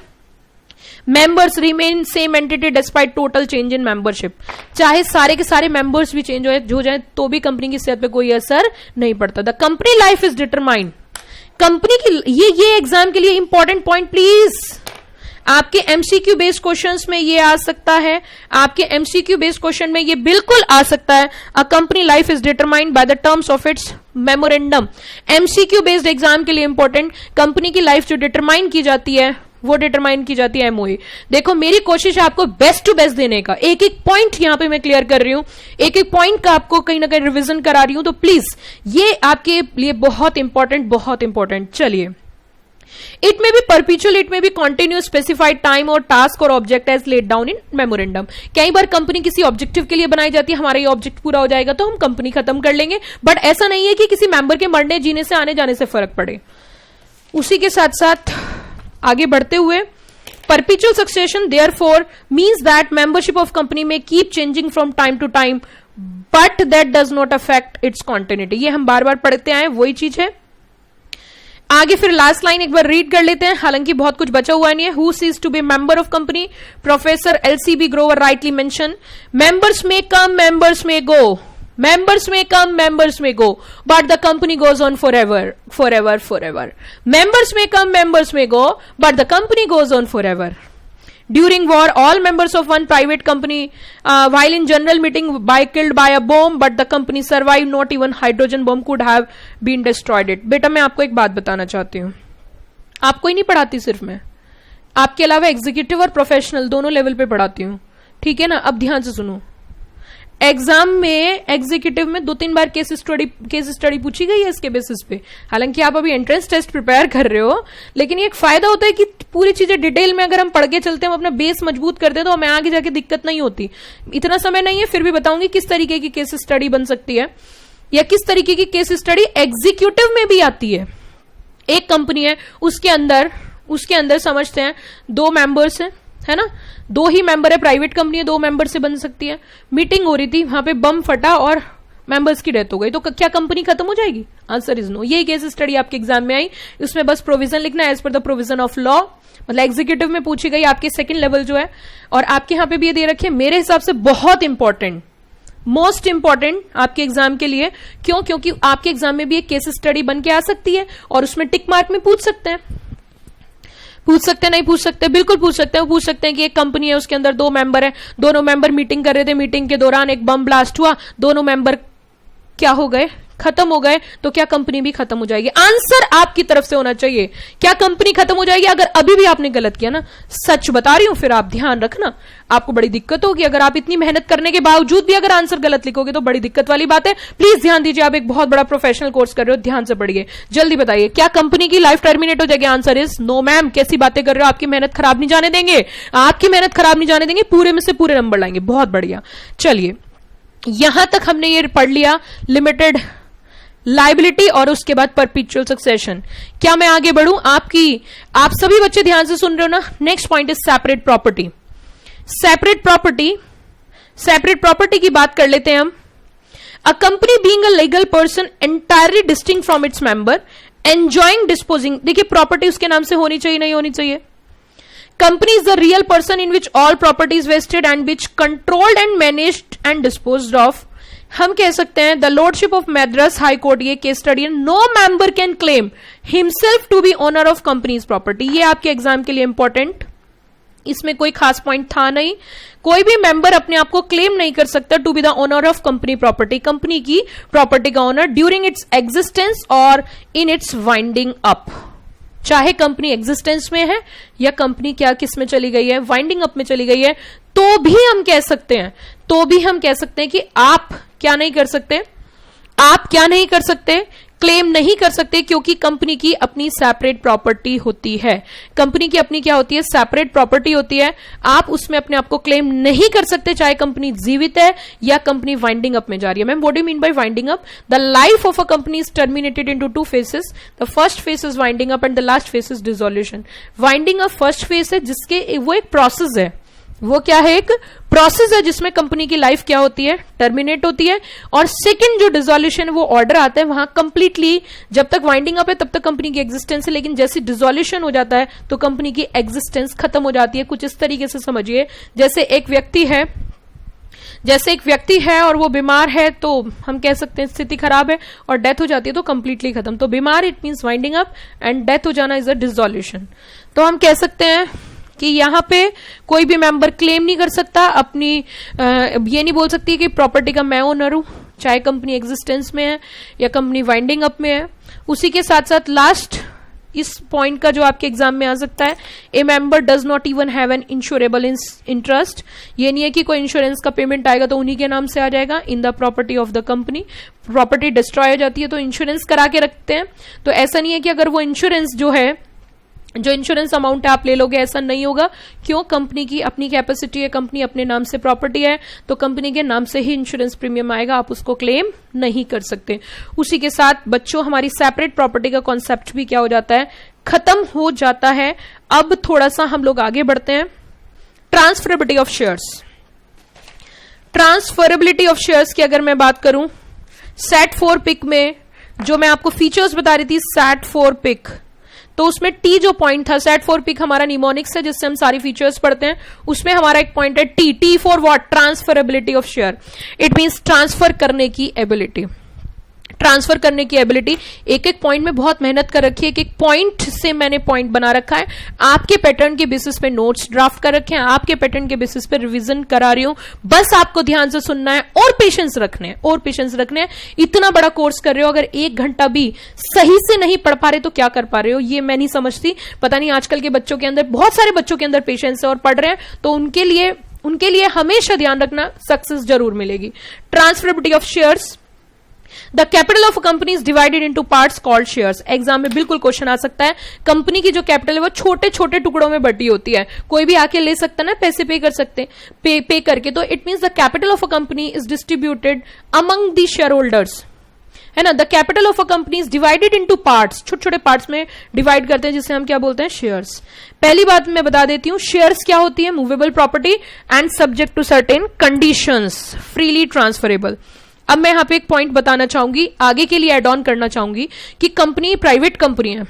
Members remain same entity despite total change in membership. चाहे सारे के सारे members भी चेंज हो जाए तो भी कंपनी की सेहत पे कोई असर नहीं पड़ता। The company life is determined. Company की ये एग्जाम के लिए इंपॉर्टेंट पॉइंट प्लीज, आपके एमसीक्यू बेस्ड क्वेश्चंस में ये आ सकता है, आपके एमसीक्यू बेस्ड क्वेश्चन में ये बिल्कुल आ सकता है। A company life is determined by the terms of its memorandum. MCQ based exam के लिए इंपॉर्टेंट, कंपनी की लाइफ जो डिटरमाइन की जाती है वो डिटरमाइन की जाती है एमओए। देखो मेरी कोशिश है आपको बेस्ट टू बेस्ट देने का, एक एक पॉइंट यहां पे मैं क्लियर कर रही हूं, एक एक पॉइंट का आपको कहीं ना कहीं रिवीजन करा रही हूं, तो प्लीज ये आपके लिए बहुत इंपॉर्टेंट। चलिए, इट में भी परपिचुअल, इट में भी कॉन्टिन्यूस, स्पेसिफाइड टाइम और टास्क और object as laid down in memorandum. कई बार कंपनी किसी ऑब्जेक्टिव के लिए बनाई जाती है, हमारा ये ऑब्जेक्ट पूरा हो जाएगा तो हम कंपनी खत्म कर लेंगे, बट ऐसा नहीं है कि किसी मेंबर के मरने जीने से आने जाने से फर्क पड़े। उसी के साथ साथ आगे बढ़ते हुए, perpetual succession therefore means that membership of company में keep changing from time to time but that does not affect its continuity. ये हम बार बार पढ़ते आए, वही चीज है। आगे फिर लास्ट लाइन एक बार रीड कर लेते हैं, हालांकि बहुत कुछ बचा हुआ नहीं है। Who cease to be member of company, professor LCB Grover rightly mention, members में कम, मेंबर्स में गो, members may come, members may go, but the company goes on forever. Members may come, members may go, but the company goes on forever. During war, all members of one private company, while in general meeting, killed by a bomb, but the company survived. Not even hydrogen bomb could have been destroyed it. बेटा मैं आपको एक बात बताना चाहती हूँ, आपको ही नहीं पढ़ाती सिर्फ मैं, आपके अलावा एग्जीक्यूटिव और प्रोफेशनल दोनों लेवल पे पढ़ाती हूँ, ठीक है ना। अब ध्यान से सुनो, एग्जाम में एग्जीक्यूटिव में 2-3 बार केस स्टडी पूछी गई है इसके बेसिस पे। हालांकि आप अभी एंट्रेंस टेस्ट प्रिपेयर कर रहे हो, लेकिन ये एक फायदा होता है कि पूरी चीजें डिटेल में अगर हम पढ़ के चलते हैं, हम अपना बेस मजबूत करते हैं, तो हमें आगे जाके दिक्कत नहीं होती। इतना समय नहीं है, फिर भी बताऊंगी किस तरीके की केस स्टडी बन सकती है या किस तरीके की केस स्टडी एग्जीक्यूटिव में भी आती है। एक कंपनी है, उसके अंदर समझते हैं 2 मेंबर्स है ना, 2 ही मेंबर है, प्राइवेट कंपनी है, 2 मेंबर से बन सकती है। मीटिंग हो रही थी, वहां पे बम फटा और मेंबर्स की डेथ हो गई, तो क्या कंपनी खत्म हो जाएगी? Answer is no. ये केस स्टडी आपके एग्जाम में आई, उसमें बस प्रोविजन लिखना है as per the provision of law, मतलब एग्जीक्यूटिव में पूछी गई, आपके सेकंड लेवल जो है, और आपके यहां पे भी ये दे रखे, मेरे हिसाब से बहुत इंपॉर्टेंट, मोस्ट इंपॉर्टेंट आपके एग्जाम के लिए। क्यों? क्योंकि आपके एग्जाम में भी एक केस स्टडी बन के आ सकती है और उसमें टिक मार्क में पूछ सकते हैं, नहीं पूछ सकते, बिल्कुल पूछ सकते हैं। पूछ सकते हैं कि एक कंपनी है, उसके अंदर 2 मेंबर है, दोनों मेंबर मीटिंग कर रहे थे, मीटिंग के दौरान एक बम ब्लास्ट हुआ, दोनों मेंबर क्या हो गए? खत्म हो गए, तो क्या कंपनी भी खत्म हो जाएगी? आंसर आपकी तरफ से होना चाहिए, क्या कंपनी खत्म हो जाएगी? अगर अभी भी आपने गलत किया ना, सच बता रही हूं, फिर आप ध्यान रखना, आपको बड़ी दिक्कत होगी। अगर आप इतनी मेहनत करने के बावजूद भी अगर आंसर गलत लिखोगे तो बड़ी दिक्कत वाली बात है। प्लीज ध्यान दीजिए, आप एक बहुत बड़ा प्रोफेशनल कोर्स कर रहे हो, ध्यान से पढ़िए। जल्दी बताइए, क्या कंपनी की लाइफ टर्मिनेट हो जाएगी? Answer is no ma'am. कैसी बातें कर रहे हो? आपकी मेहनत खराब नहीं जाने देंगे, आपकी मेहनत खराब नहीं जाने देंगे, पूरे में से पूरे नंबर लाएंगे। बहुत बढ़िया। चलिए, यहां तक हमने ये पढ़ लिया, लिमिटेड लाइबिलिटी और उसके बाद परपिचुअल सक्सेशन। क्या मैं आगे बढ़ूं? आप सभी बच्चे ध्यान से सुन रहे हो ना? Next point is separate property. Separate property की बात कर लेते हैं हम। A company being a legal person entirely distinct from its member enjoying disposing, देखिए प्रॉपर्टी उसके नाम से होनी चाहिए, नहीं होनी चाहिए। Company is the real person in which all property is vested and which controlled and managed and disposed of. हम कह सकते हैं the lordship of Madras high court, ये केस स्टडी है, no member can claim himself to be owner of company's property. ये आपके exam के लिए इंपॉर्टेंट, इसमें कोई खास पॉइंट था नहीं। कोई भी मेंबर अपने आप को क्लेम नहीं कर सकता to be the owner of company property, company की प्रॉपर्टी का ओनर, ड्यूरिंग इट्स एग्जिस्टेंस और इन इट्स वाइंडिंग अप। चाहे कंपनी एग्जिस्टेंस में है या कंपनी क्या किस में चली गई है, वाइंडिंग अप में चली गई है, तो भी हम कह सकते हैं कि आप क्या नहीं कर सकते, क्लेम नहीं कर सकते, क्योंकि कंपनी की अपनी सेपरेट प्रॉपर्टी होती है। कंपनी की अपनी क्या होती है? सेपरेट प्रॉपर्टी होती है। आप उसमें अपने आप को क्लेम नहीं कर सकते, चाहे कंपनी जीवित है या कंपनी वाइंडिंग अप में जा रही है। Ma'am what do you mean by winding up? The life of a company is terminated into 2 phases। The first phase is winding up and the last phase is dissolution. Winding up first phase है, जिसके वो एक process है, वो क्या है? एक process है जिसमें कंपनी की लाइफ क्या होती है? टर्मिनेट होती है। और सेकंड जो डिसोल्यूशन वो ऑर्डर आता है, वहां कंप्लीटली जब तक वाइंडिंग अप है तब तक कंपनी की एग्जिस्टेंस है, लेकिन जैसे डिसोल्यूशन हो जाता है तो कंपनी की एग्जिस्टेंस खत्म हो जाती है। कुछ इस तरीके से समझिए, जैसे एक व्यक्ति है जैसे एक व्यक्ति है और वो बीमार है तो हम कह सकते हैं स्थिति खराब है, और डेथ हो जाती है तो कंप्लीटली खत्म। तो बीमार it means winding up, and death हो जाना इज अ डिसोल्यूशन। तो हम कह सकते हैं कि यहां पे कोई भी मेंबर क्लेम नहीं कर सकता अपनी, ये नहीं बोल सकती कि प्रॉपर्टी का मैं ओनर हूं, चाहे कंपनी एग्जिस्टेंस में है या कंपनी वाइंडिंग अप में है। उसी के साथ साथ लास्ट इस पॉइंट का जो आपके एग्जाम में आ सकता है, ए member does not even have an insurable interest. ये नहीं है कि कोई इंश्योरेंस का पेमेंट आएगा तो उन्हीं के नाम से आ जाएगा in the property of the company. Property destroy हो जाती है तो इंश्योरेंस करा के रखते हैं, तो ऐसा नहीं है कि अगर वो इंश्योरेंस जो इंश्योरेंस अमाउंट है आप ले लोगे, ऐसा नहीं होगा। क्यों? कंपनी की अपनी कैपेसिटी है, कंपनी अपने नाम से प्रॉपर्टी है, तो कंपनी के नाम से ही इंश्योरेंस प्रीमियम आएगा, आप उसको क्लेम नहीं कर सकते। उसी के साथ बच्चों हमारी सेपरेट प्रॉपर्टी का कॉन्सेप्ट भी क्या हो जाता है, खत्म हो जाता है। अब थोड़ा सा हम लोग आगे बढ़ते हैं। Transferability of shares. Transferability of shares की अगर मैं बात करूं, सेट 4 पिक में जो मैं आपको फीचर्स बता रही थी, सेट 4 पिक, तो उसमें टी जो पॉइंट था, सेट 4 पिक हमारा निमोनिक्स है जिससे हम सारी फीचर्स पढ़ते हैं, उसमें हमारा एक पॉइंट है T. T for what? Transferability of share. It means transfer करने की एबिलिटी। ट्रांसफर करने की एबिलिटी, एक एक पॉइंट में बहुत मेहनत कर रखी है, एक एक पॉइंट से मैंने पॉइंट बना रखा है, आपके पैटर्न के बेसिस पे नोट्स ड्राफ्ट कर रखे हैं, आपके पैटर्न के बेसिस पे रिवीजन करा रही हूं। बस आपको ध्यान से सुनना है और पेशेंस रखने हैं, और पेशेंस रखने हैं। इतना बड़ा कोर्स कर रहे हो, अगर 1 घंटा भी सही से नहीं पढ़ पा रहे तो क्या कर पा रहे हो, ये मैं नहीं समझती। पता नहीं आजकल के बच्चों के अंदर, बहुत सारे बच्चों के अंदर पेशेंस है और पढ़ रहे हैं, तो उनके लिए हमेशा ध्यान रखना, सक्सेस जरूर मिलेगी। Transferability of shares. The capital of a company is divided into parts called shares. Exam में बिल्कुल क्वेश्चन आ सकता है। कंपनी की जो कैपिटल है वो छोटे छोटे टुकड़ों में बटी होती है, कोई भी आके ले सकता है ना, पैसे पे कर सकते, पे करके। तो it means the capital of a company is distributed among the share holders, है ना। The capital of a company is divided into parts, छोटे छोटे पार्ट्स में डिवाइड करते हैं, जिसे हम क्या बोलते हैं, शेयर्स। पहली बात मैं बता देती हूं, शेयर्स क्या होती है, movable property and subject to certain conditions, freely transferable. अब मैं यहां पे एक पॉइंट बताना चाहूंगी, आगे के लिए एड ऑन करना चाहूंगी कि कंपनी प्राइवेट कंपनी है,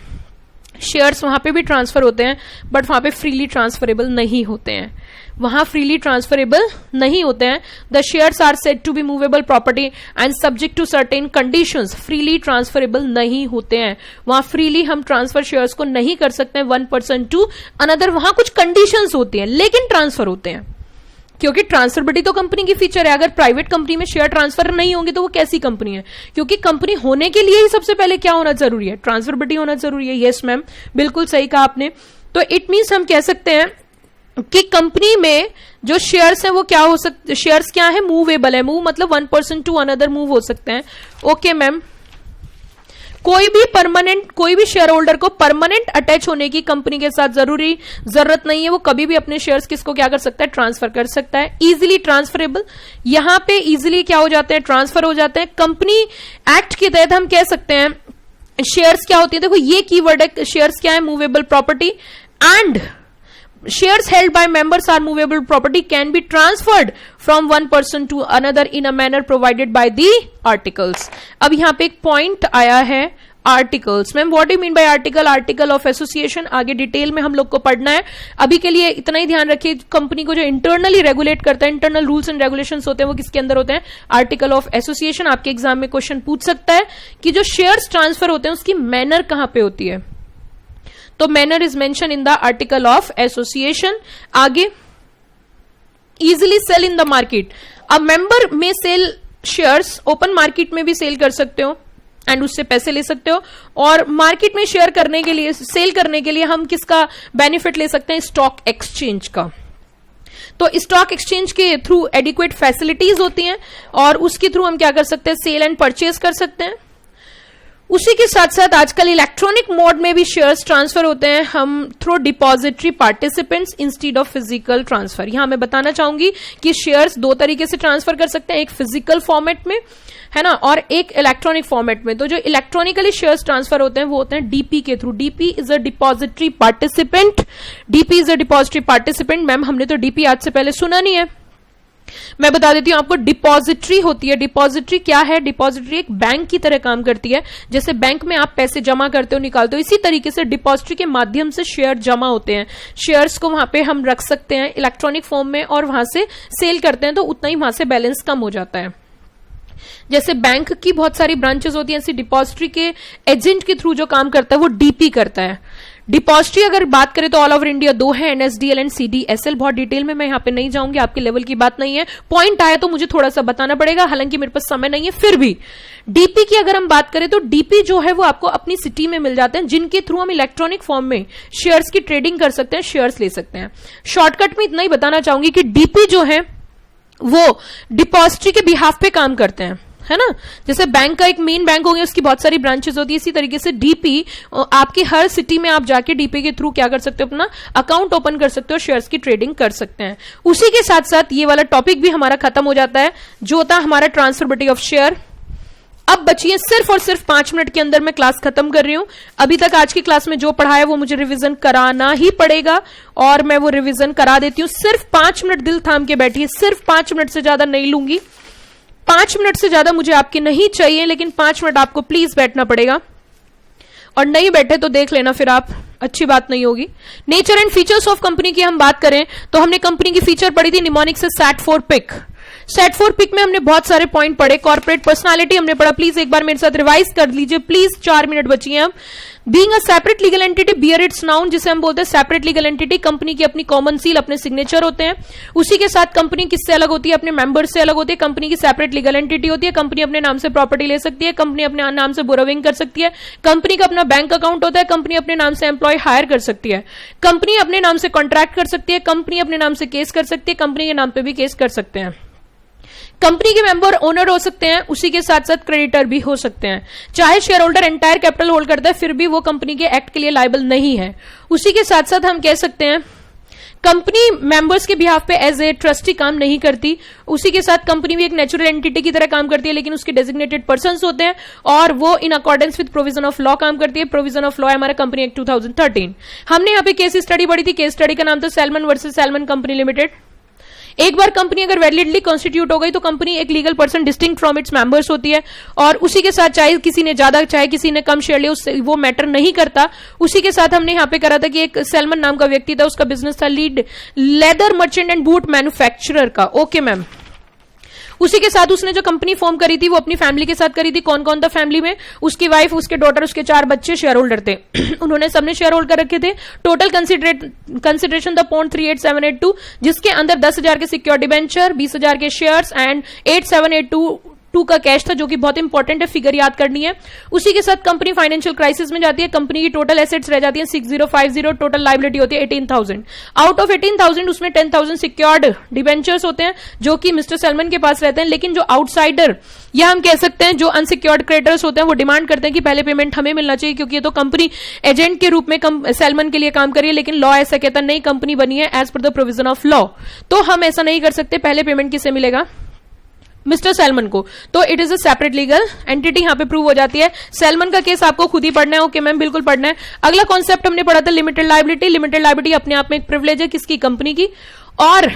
शेयर्स वहां पे भी ट्रांसफर होते हैं, बट वहां पे फ्रीली ट्रांसफरेबल नहीं होते हैं, वहां फ्रीली ट्रांसफरेबल नहीं होते हैं। The shares are said to be movable property and subject to certain conditions, freely transferable नहीं होते हैं, वहां फ्रीली हम ट्रांसफर शेयर्स को नहीं कर सकते हैं वन पर्सन टू अनदर, वहां कुछ कंडीशंस होती हैं लेकिन ट्रांसफर होते हैं, क्योंकि ट्रांसफरेबिलिटी तो कंपनी की फीचर है। अगर प्राइवेट कंपनी में शेयर ट्रांसफर नहीं होंगे तो वो कैसी कंपनी है, क्योंकि कंपनी होने के लिए ही सबसे पहले क्या होना जरूरी है, ट्रांसफरेबिलिटी होना जरूरी है। यस मैम, बिल्कुल सही कहा आपने। तो इट मींस हम कह सकते हैं कि कंपनी में जो शेयर्स है वो क्या हो सकते, शेयर्स क्या है, मूवेबल है। मूव मतलब 1 पर्सन टू अनदर मूव हो सकते हैं। ओके मैम, कोई भी शेयर होल्डर को परमानेंट अटैच होने की कंपनी के साथ जरूरत नहीं है, वो कभी भी अपने शेयर्स किसको क्या कर सकता है, ट्रांसफर कर सकता है। इजीली ट्रांसफरेबल, यहां पे इजीली क्या हो जाते हैं, ट्रांसफर हो जाते हैं। कंपनी एक्ट के तहत हम कह सकते हैं शेयर्स क्या होती है, देखो ये कीवर्ड है, शेयर्स क्या है, movable property, and shares held by members are movable property can be transferred from one person to another in a manner provided by the articles। अब यहां पे एक पॉइंट आया है articles. Ma'am what do you mean by article? Article of association, आगे detail में हम लोग को पढ़ना है। अभी के लिए इतना ही ध्यान रखिए, कंपनी को जो इंटरनली रेगुलेट करता है, इंटरनल रूल्स एंड रेगुलेशंस होते हैं, वो किसके अंदर होते हैं, आर्टिकल ऑफ एसोसिएशन। आपके एग्जाम में क्वेश्चन पूछ सकता है कि जो शेयर्स ट्रांसफर होते हैं उसकी मैनर कहां पे होती है, तो manner is mention in the article of association. आगे, easily sell in the market. अब मेंबर में सेल शेयर्स ओपन मार्केट में भी सेल कर सकते हो एंड उससे पैसे ले सकते हो, और मार्केट में शेयर करने के लिए, सेल करने के लिए हम किसका बेनिफिट ले सकते हैं, स्टॉक एक्सचेंज का। तो स्टॉक एक्सचेंज के थ्रू एडिक्वेट फैसिलिटीज होती हैं और उसके थ्रू हम क्या कर सकते हैं, सेल एंड परचेज कर सकते हैं। उसी के साथ साथ आजकल इलेक्ट्रॉनिक मोड में भी शेयर्स ट्रांसफर होते हैं, हम through depository participants instead of physical transfer. यहां मैं बताना चाहूंगी कि शेयर्स 2 तरीके से ट्रांसफर कर सकते हैं, एक फिजिकल फॉर्मेट में, है ना, और एक इलेक्ट्रॉनिक फॉर्मेट में। तो जो इलेक्ट्रॉनिकली शेयर्स ट्रांसफर होते हैं वो होते हैं डीपी के through. DP is a depository participant, DP is a depository participant. Ma'am हमने तो डीपी आज से पहले सुना नहीं है, मैं बता देती हूं आपको, डिपॉजिटरी होती है। डिपॉजिटरी क्या है? डिपॉजिटरी एक बैंक की तरह काम करती है। जैसे बैंक में आप पैसे जमा करते हो, निकालते हो, इसी तरीके से डिपॉजिटरी के माध्यम से शेयर जमा होते हैं। शेयर्स को वहां पे हम रख सकते हैं इलेक्ट्रॉनिक फॉर्म में और वहां से सेल करते हैं, तो उतना ही वहां से बैलेंस कम हो जाता है। जैसे बैंक की बहुत सारी ब्रांचेस होती हैं, ऐसी डिपॉजिटरी के एजेंट के थ्रू जो काम करता है वो डीपी करता है। डिपॉजिटरी अगर बात करें तो ऑल ओवर इंडिया 2 है, एनएसडीएल एंड सीडीएसएल। बहुत डिटेल में मैं यहाँ पे नहीं जाऊंगी, आपके लेवल की बात नहीं है। पॉइंट आया तो मुझे थोड़ा सा बताना पड़ेगा, हालांकि मेरे पास समय नहीं है। फिर भी डीपी की अगर हम बात करें तो डीपी जो है वो आपको अपनी सिटी में मिल जाते हैं, जिनके थ्रू हम इलेक्ट्रॉनिक फॉर्म में शेयर्स की ट्रेडिंग कर सकते हैं, शेयर्स ले सकते हैं। शॉर्टकट में इतना ही बताना चाहूंगी कि डीपी जो है वो डिपॉजिटरी के बिहाफ पे काम करते हैं, है ना। जैसे बैंक का एक मेन बैंक हो गया, उसकी बहुत सारी ब्रांचेस होती है, इसी तरीके से डीपी आपकी हर सिटी में आप जाके डीपी के थ्रू क्या कर सकते हो, अपना अकाउंट ओपन कर सकते हो, शेयर्स की ट्रेडिंग कर सकते हैं। उसी के साथ साथ ये वाला टॉपिक भी हमारा खत्म हो जाता है, जो होता है हमारा ट्रांसफरेबिलिटी ऑफ शेयर। अब बचिए सिर्फ और सिर्फ 5 मिनट के अंदर मैं क्लास खत्म कर रही हूं। अभी तक आज की क्लास में जो पढ़ा है वो मुझे रिवीजन कराना ही पड़ेगा, और मैं वो रिवीजन करा देती हूं। सिर्फ 5 मिनट दिल थाम के बैठिए, सिर्फ 5 मिनट से ज्यादा नहीं लूंगी। 5 मिनट से ज्यादा मुझे आपके नहीं चाहिए, लेकिन 5 मिनट आपको प्लीज बैठना पड़ेगा, और नहीं बैठे तो देख लेना, फिर आप अच्छी बात नहीं होगी। Nature and features of company की हम बात करें तो हमने कंपनी की फीचर पढ़ी थी निमोनिक से SAT4 पिक। SAT4 पिक में हमने बहुत सारे पॉइंट पढ़े। कॉर्पोरेट पर्सनालिटी हमने पढ़ा, प्लीज एक बार मेरे साथ रिवाइज कर लीजिए प्लीज, 4 मिनट बची हैं अब। Being a separate legal entity bear its known, जिसे हम बोलते हैं सेपरेट लीगल एंटिटी। कंपनी की अपनी कॉमन सील, अपने सिग्नेचर होते हैं। उसी के साथ कंपनी किससे अलग होती है? अपने मेंबर्स से अलग होती है। कंपनी की सेपरेट लीगल एंटिटी होती है। कंपनी अपने नाम से प्रॉपर्टी ले सकती है, कंपनी अपने नाम से बोरोविंग कर सकती है, कंपनी का अपना बैंक अकाउंट होता है, कंपनी अपने नाम से एम्प्लॉय हायर कर सकती है, कंपनी अपने नाम से कॉन्ट्रैक्ट कर सकती है, कंपनी अपने नाम से केस कर सकती है, कंपनी के नाम पे भी केस कर सकते हैं। कंपनी के मेंबर ओनर हो सकते हैं, उसी के साथ साथ क्रेडिटर भी हो सकते हैं। चाहे share holder entire capital hold करता है, फिर भी वो कंपनी के एक्ट के लिए लायबल नहीं है। उसी के साथ साथ हम कह सकते हैं कंपनी मेंबर्स के बिहाफ पे एज ए ट्रस्टी काम नहीं करती। उसी के साथ कंपनी भी एक नेचुरल एंटिटी की तरह काम करती है, लेकिन उसके डेजिग्नेटेड पर्सन्स होते हैं और वो इन accordance with provision of law काम करती है। प्रोविजन ऑफ लॉ है हमारा कंपनी एक्ट 2013। हमने यहाँ पे केस स्टडी पढ़ी थी, केस स्टडी का नाम था salmon versus salmon company limited. एक बार कंपनी अगर वैलिडली कॉन्स्टिट्यूट हो गई तो कंपनी एक legal person distinct from its members होती है, और उसी के साथ चाहे किसी ने ज्यादा चाहे किसी ने कम शेयर लिया, उससे वो मैटर नहीं करता। उसी के साथ हमने यहाँ पे करा था कि एक सैलमन नाम का व्यक्ति था, उसका बिजनेस था lead leather merchant and boot manufacturer का। Okay ma'am. उसी के साथ उसने जो कंपनी फॉर्म करी थी वो अपनी फैमिली के साथ करी थी। कौन कौन था फैमिली में? उसकी वाइफ, उसके डॉटर, उसके 4 बच्चे शेयर होल्डर थे। उन्होंने सबने शेयर होल्ड कर रखे थे। टोटल कंसिडरेशन द 0.38782, जिसके अंदर 10,000 के सिक्योर डिबेंचर, 20,000 के शेयर्स एंड 8782 का कैश था, जो कि बहुत इंपॉर्टेंट है, फिगर याद करनी है। उसी के साथ कंपनी फाइनेंशियल क्राइसिस में जाती है। कंपनी की टोटल एसेट्स रह जाती है 6050, टोटल लाइबिलिटी होती है 18,000। आउट ऑफ 18,000 उसमें 10,000 सिक्योर्ड डिबेंचर्स होते हैं, जो कि मिस्टर सैलमन के पास रहते हैं। लेकिन जो आउटसाइडर या हम कह सकते हैं जो अनसिक्योर्ड क्रेडिटर्स होते हैं, वो डिमांड करते हैं कि पहले पेमेंट हमें मिलना चाहिए, क्योंकि ये तो कंपनी एजेंट के रूप में सैलमन के लिए काम करी है। लेकिन लॉ ऐसा कहता नहीं, कंपनी बनी है as per the provision of law, तो हम ऐसा नहीं कर सकते। पहले पेमेंट किसे मिलेगा? मिस्टर सैलमन को। तो it is a separate legal entity, यहां पे प्रूव हो जाती है। सैलमन का केस आपको खुद ही पढ़ना है। ओके मैम, बिल्कुल पढ़ना है। अगला कॉन्सेप्ट हमने पढ़ा था लिमिटेड लायबिलिटी। लिमिटेड लायबिलिटी अपने आप में एक प्रिविलेज है, किसकी? कंपनी की। और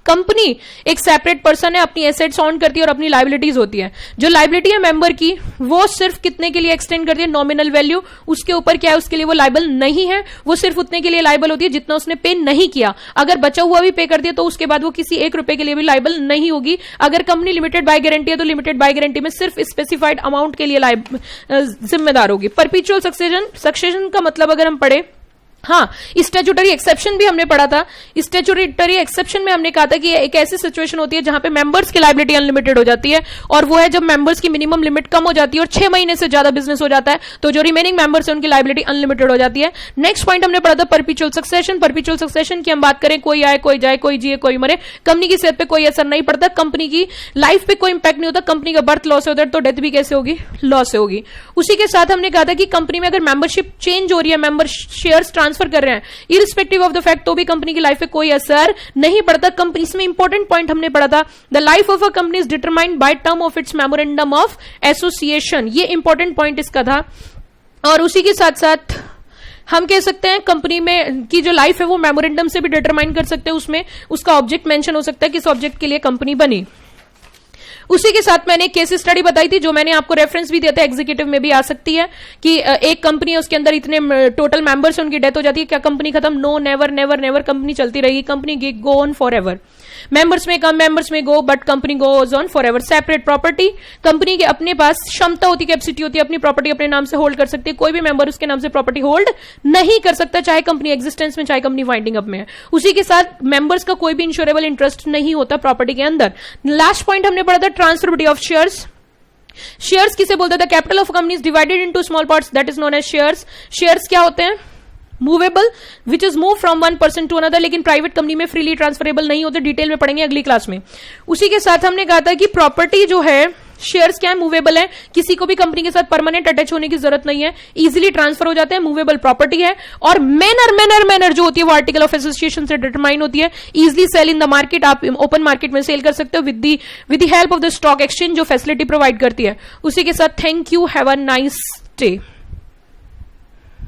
कंपनी एक सेपरेट पर्सन है, अपनी एसेट्स ऑन करती है और अपनी लाइबिलिटीज होती है। जो लाइबिलिटी है मेंबर की, वो सिर्फ कितने के लिए एक्सटेंड करती है? Nominal value. उसके ऊपर क्या है? उसके लिए वो लाइबल नहीं है। वो सिर्फ उतने के लिए लाइबल होती है जितना उसने पे नहीं किया। अगर बचा हुआ भी पे कर दिया तो उसके बाद वो किसी 1 रुपए के लिए भी लाइबल नहीं होगी। अगर कंपनी लिमिटेड बाय गारंटी है तो लिमिटेड बाय गारंटी में सिर्फ स्पेसिफाइड अमाउंट के लिए जिम्मेदार होगी। परपेचुअल सक्सेशन का मतलब अगर हम पढ़े, हाँ, स्टैट्यूटरी एक्सेप्शन भी हमने पढ़ा था। स्टैट्यूटरी एक्सेप्शन में हमने कहा था कि एक ऐसी सिचुएशन होती है जहां पे मेंबर्स की लायबिलिटी अनलिमिटेड हो जाती है, और वो है जब मेंबर्स की मिनिमम लिमिट कम हो जाती है और 6 महीने से ज्यादा बिजनेस हो जाता है, तो जो रिमेनिंग मेंबर्स है उनकी लायबिलिटी अनलिमिटेड हो जाती है। नेक्स्ट पॉइंट हमने पढ़ा था परपेचुअल सक्सेशन। परपेचुअल सक्सेशन की हम बात करें, कोई आए कोई जाए, कोई जिए कोई मरे, कंपनी की सेहत पे कोई असर नहीं पड़ता, कंपनी की लाइफ पे कोई इंपैक्ट नहीं होता। कंपनी का बर्थ लॉस होता है तो डेथ भी कैसे होगी? लॉस से होगी। उसी के साथ हमने कहा था कि कंपनी में अगर मेंबरशिप चेंज हो रही है, मेंबर शेयर्स ट्रांसफर कर रहे हैं, इरिस्पेक्टिव ऑफ द फैक्ट, तो भी कंपनी की लाइफ पे कोई असर नहीं पड़ता। कंपनी, इसमें इंपॉर्टेंट पॉइंट हमने पढ़ा था, the life of a company is determined by term of its memorandum of association. ये इंपॉर्टेंट पॉइंट इसका था। और उसी के साथ साथ हम कह सकते हैं कंपनी में की जो लाइफ है वो मेमोरेंडम से भी डिटरमाइन कर सकते हैं, उसमें उसका ऑब्जेक्ट मेंशन हो सकता है किस ऑब्जेक्ट के लिए कंपनी बनी। उसी के साथ मैंने केस स्टडी बताई थी जो मैंने आपको रेफरेंस भी दिया था, एग्जीक्यूटिव में भी आ सकती है कि एक कंपनी है उसके अंदर इतने टोटल मेंबर्स उनकी डेथ हो जाती है, क्या कंपनी खत्म? No, never never never, company चलती रहेगी, company go on forever. Members में कम, मेंबर्स में go, but company goes on forever. Separate property, company के अपने पास क्षमता होती है, कैपेसिटी होती है, अपनी प्रॉपर्टी अपने नाम से होल्ड कर सकती है, कोई भी मेंबर उसके नाम से प्रॉपर्टी होल्ड नहीं कर सकता, चाहे कंपनी एग्जिस्टेंस में चाहे कंपनी वाइंडिंग अप में है। उसी के साथ मेंबर्स का कोई भी इंश्योरेबल इंटरेस्ट नहीं होता प्रॉपर्टी के अंदर। लास्ट पॉइंट हमने पढ़ा था ट्रांसफरेबिलिटी ऑफ शेयर्स। शेयर्स किसे बोलते हैं? Capital of company is divided into small parts, that is known as shares. Shares क्या होते हैं? Movable which is move from one person to another, लेकिन प्राइवेट कंपनी में फ्रीली ट्रांसफरेबल नहीं होते, डिटेल में पढ़ेंगे अगली क्लास में। उसी के साथ हमने कहा था कि प्रॉपर्टी जो है, शेयर्स क्या है? मूवेबल है, किसी को भी कंपनी के साथ परमानेंट अटैच होने की जरूरत नहीं है, इजीली ट्रांसफर हो जाते हैं, मूवेबल प्रॉपर्टी है। और मैनर जो होती है वो आर्टिकल ऑफ एसोसिएशन से डिटरमाइन होती है। Easily sell in the market, आप ओपन मार्केट में सेल कर सकते हो with the help of the stock exchange जो फैसिलिटी प्रोवाइड करती है। उसी के साथ thank you, have a nice day.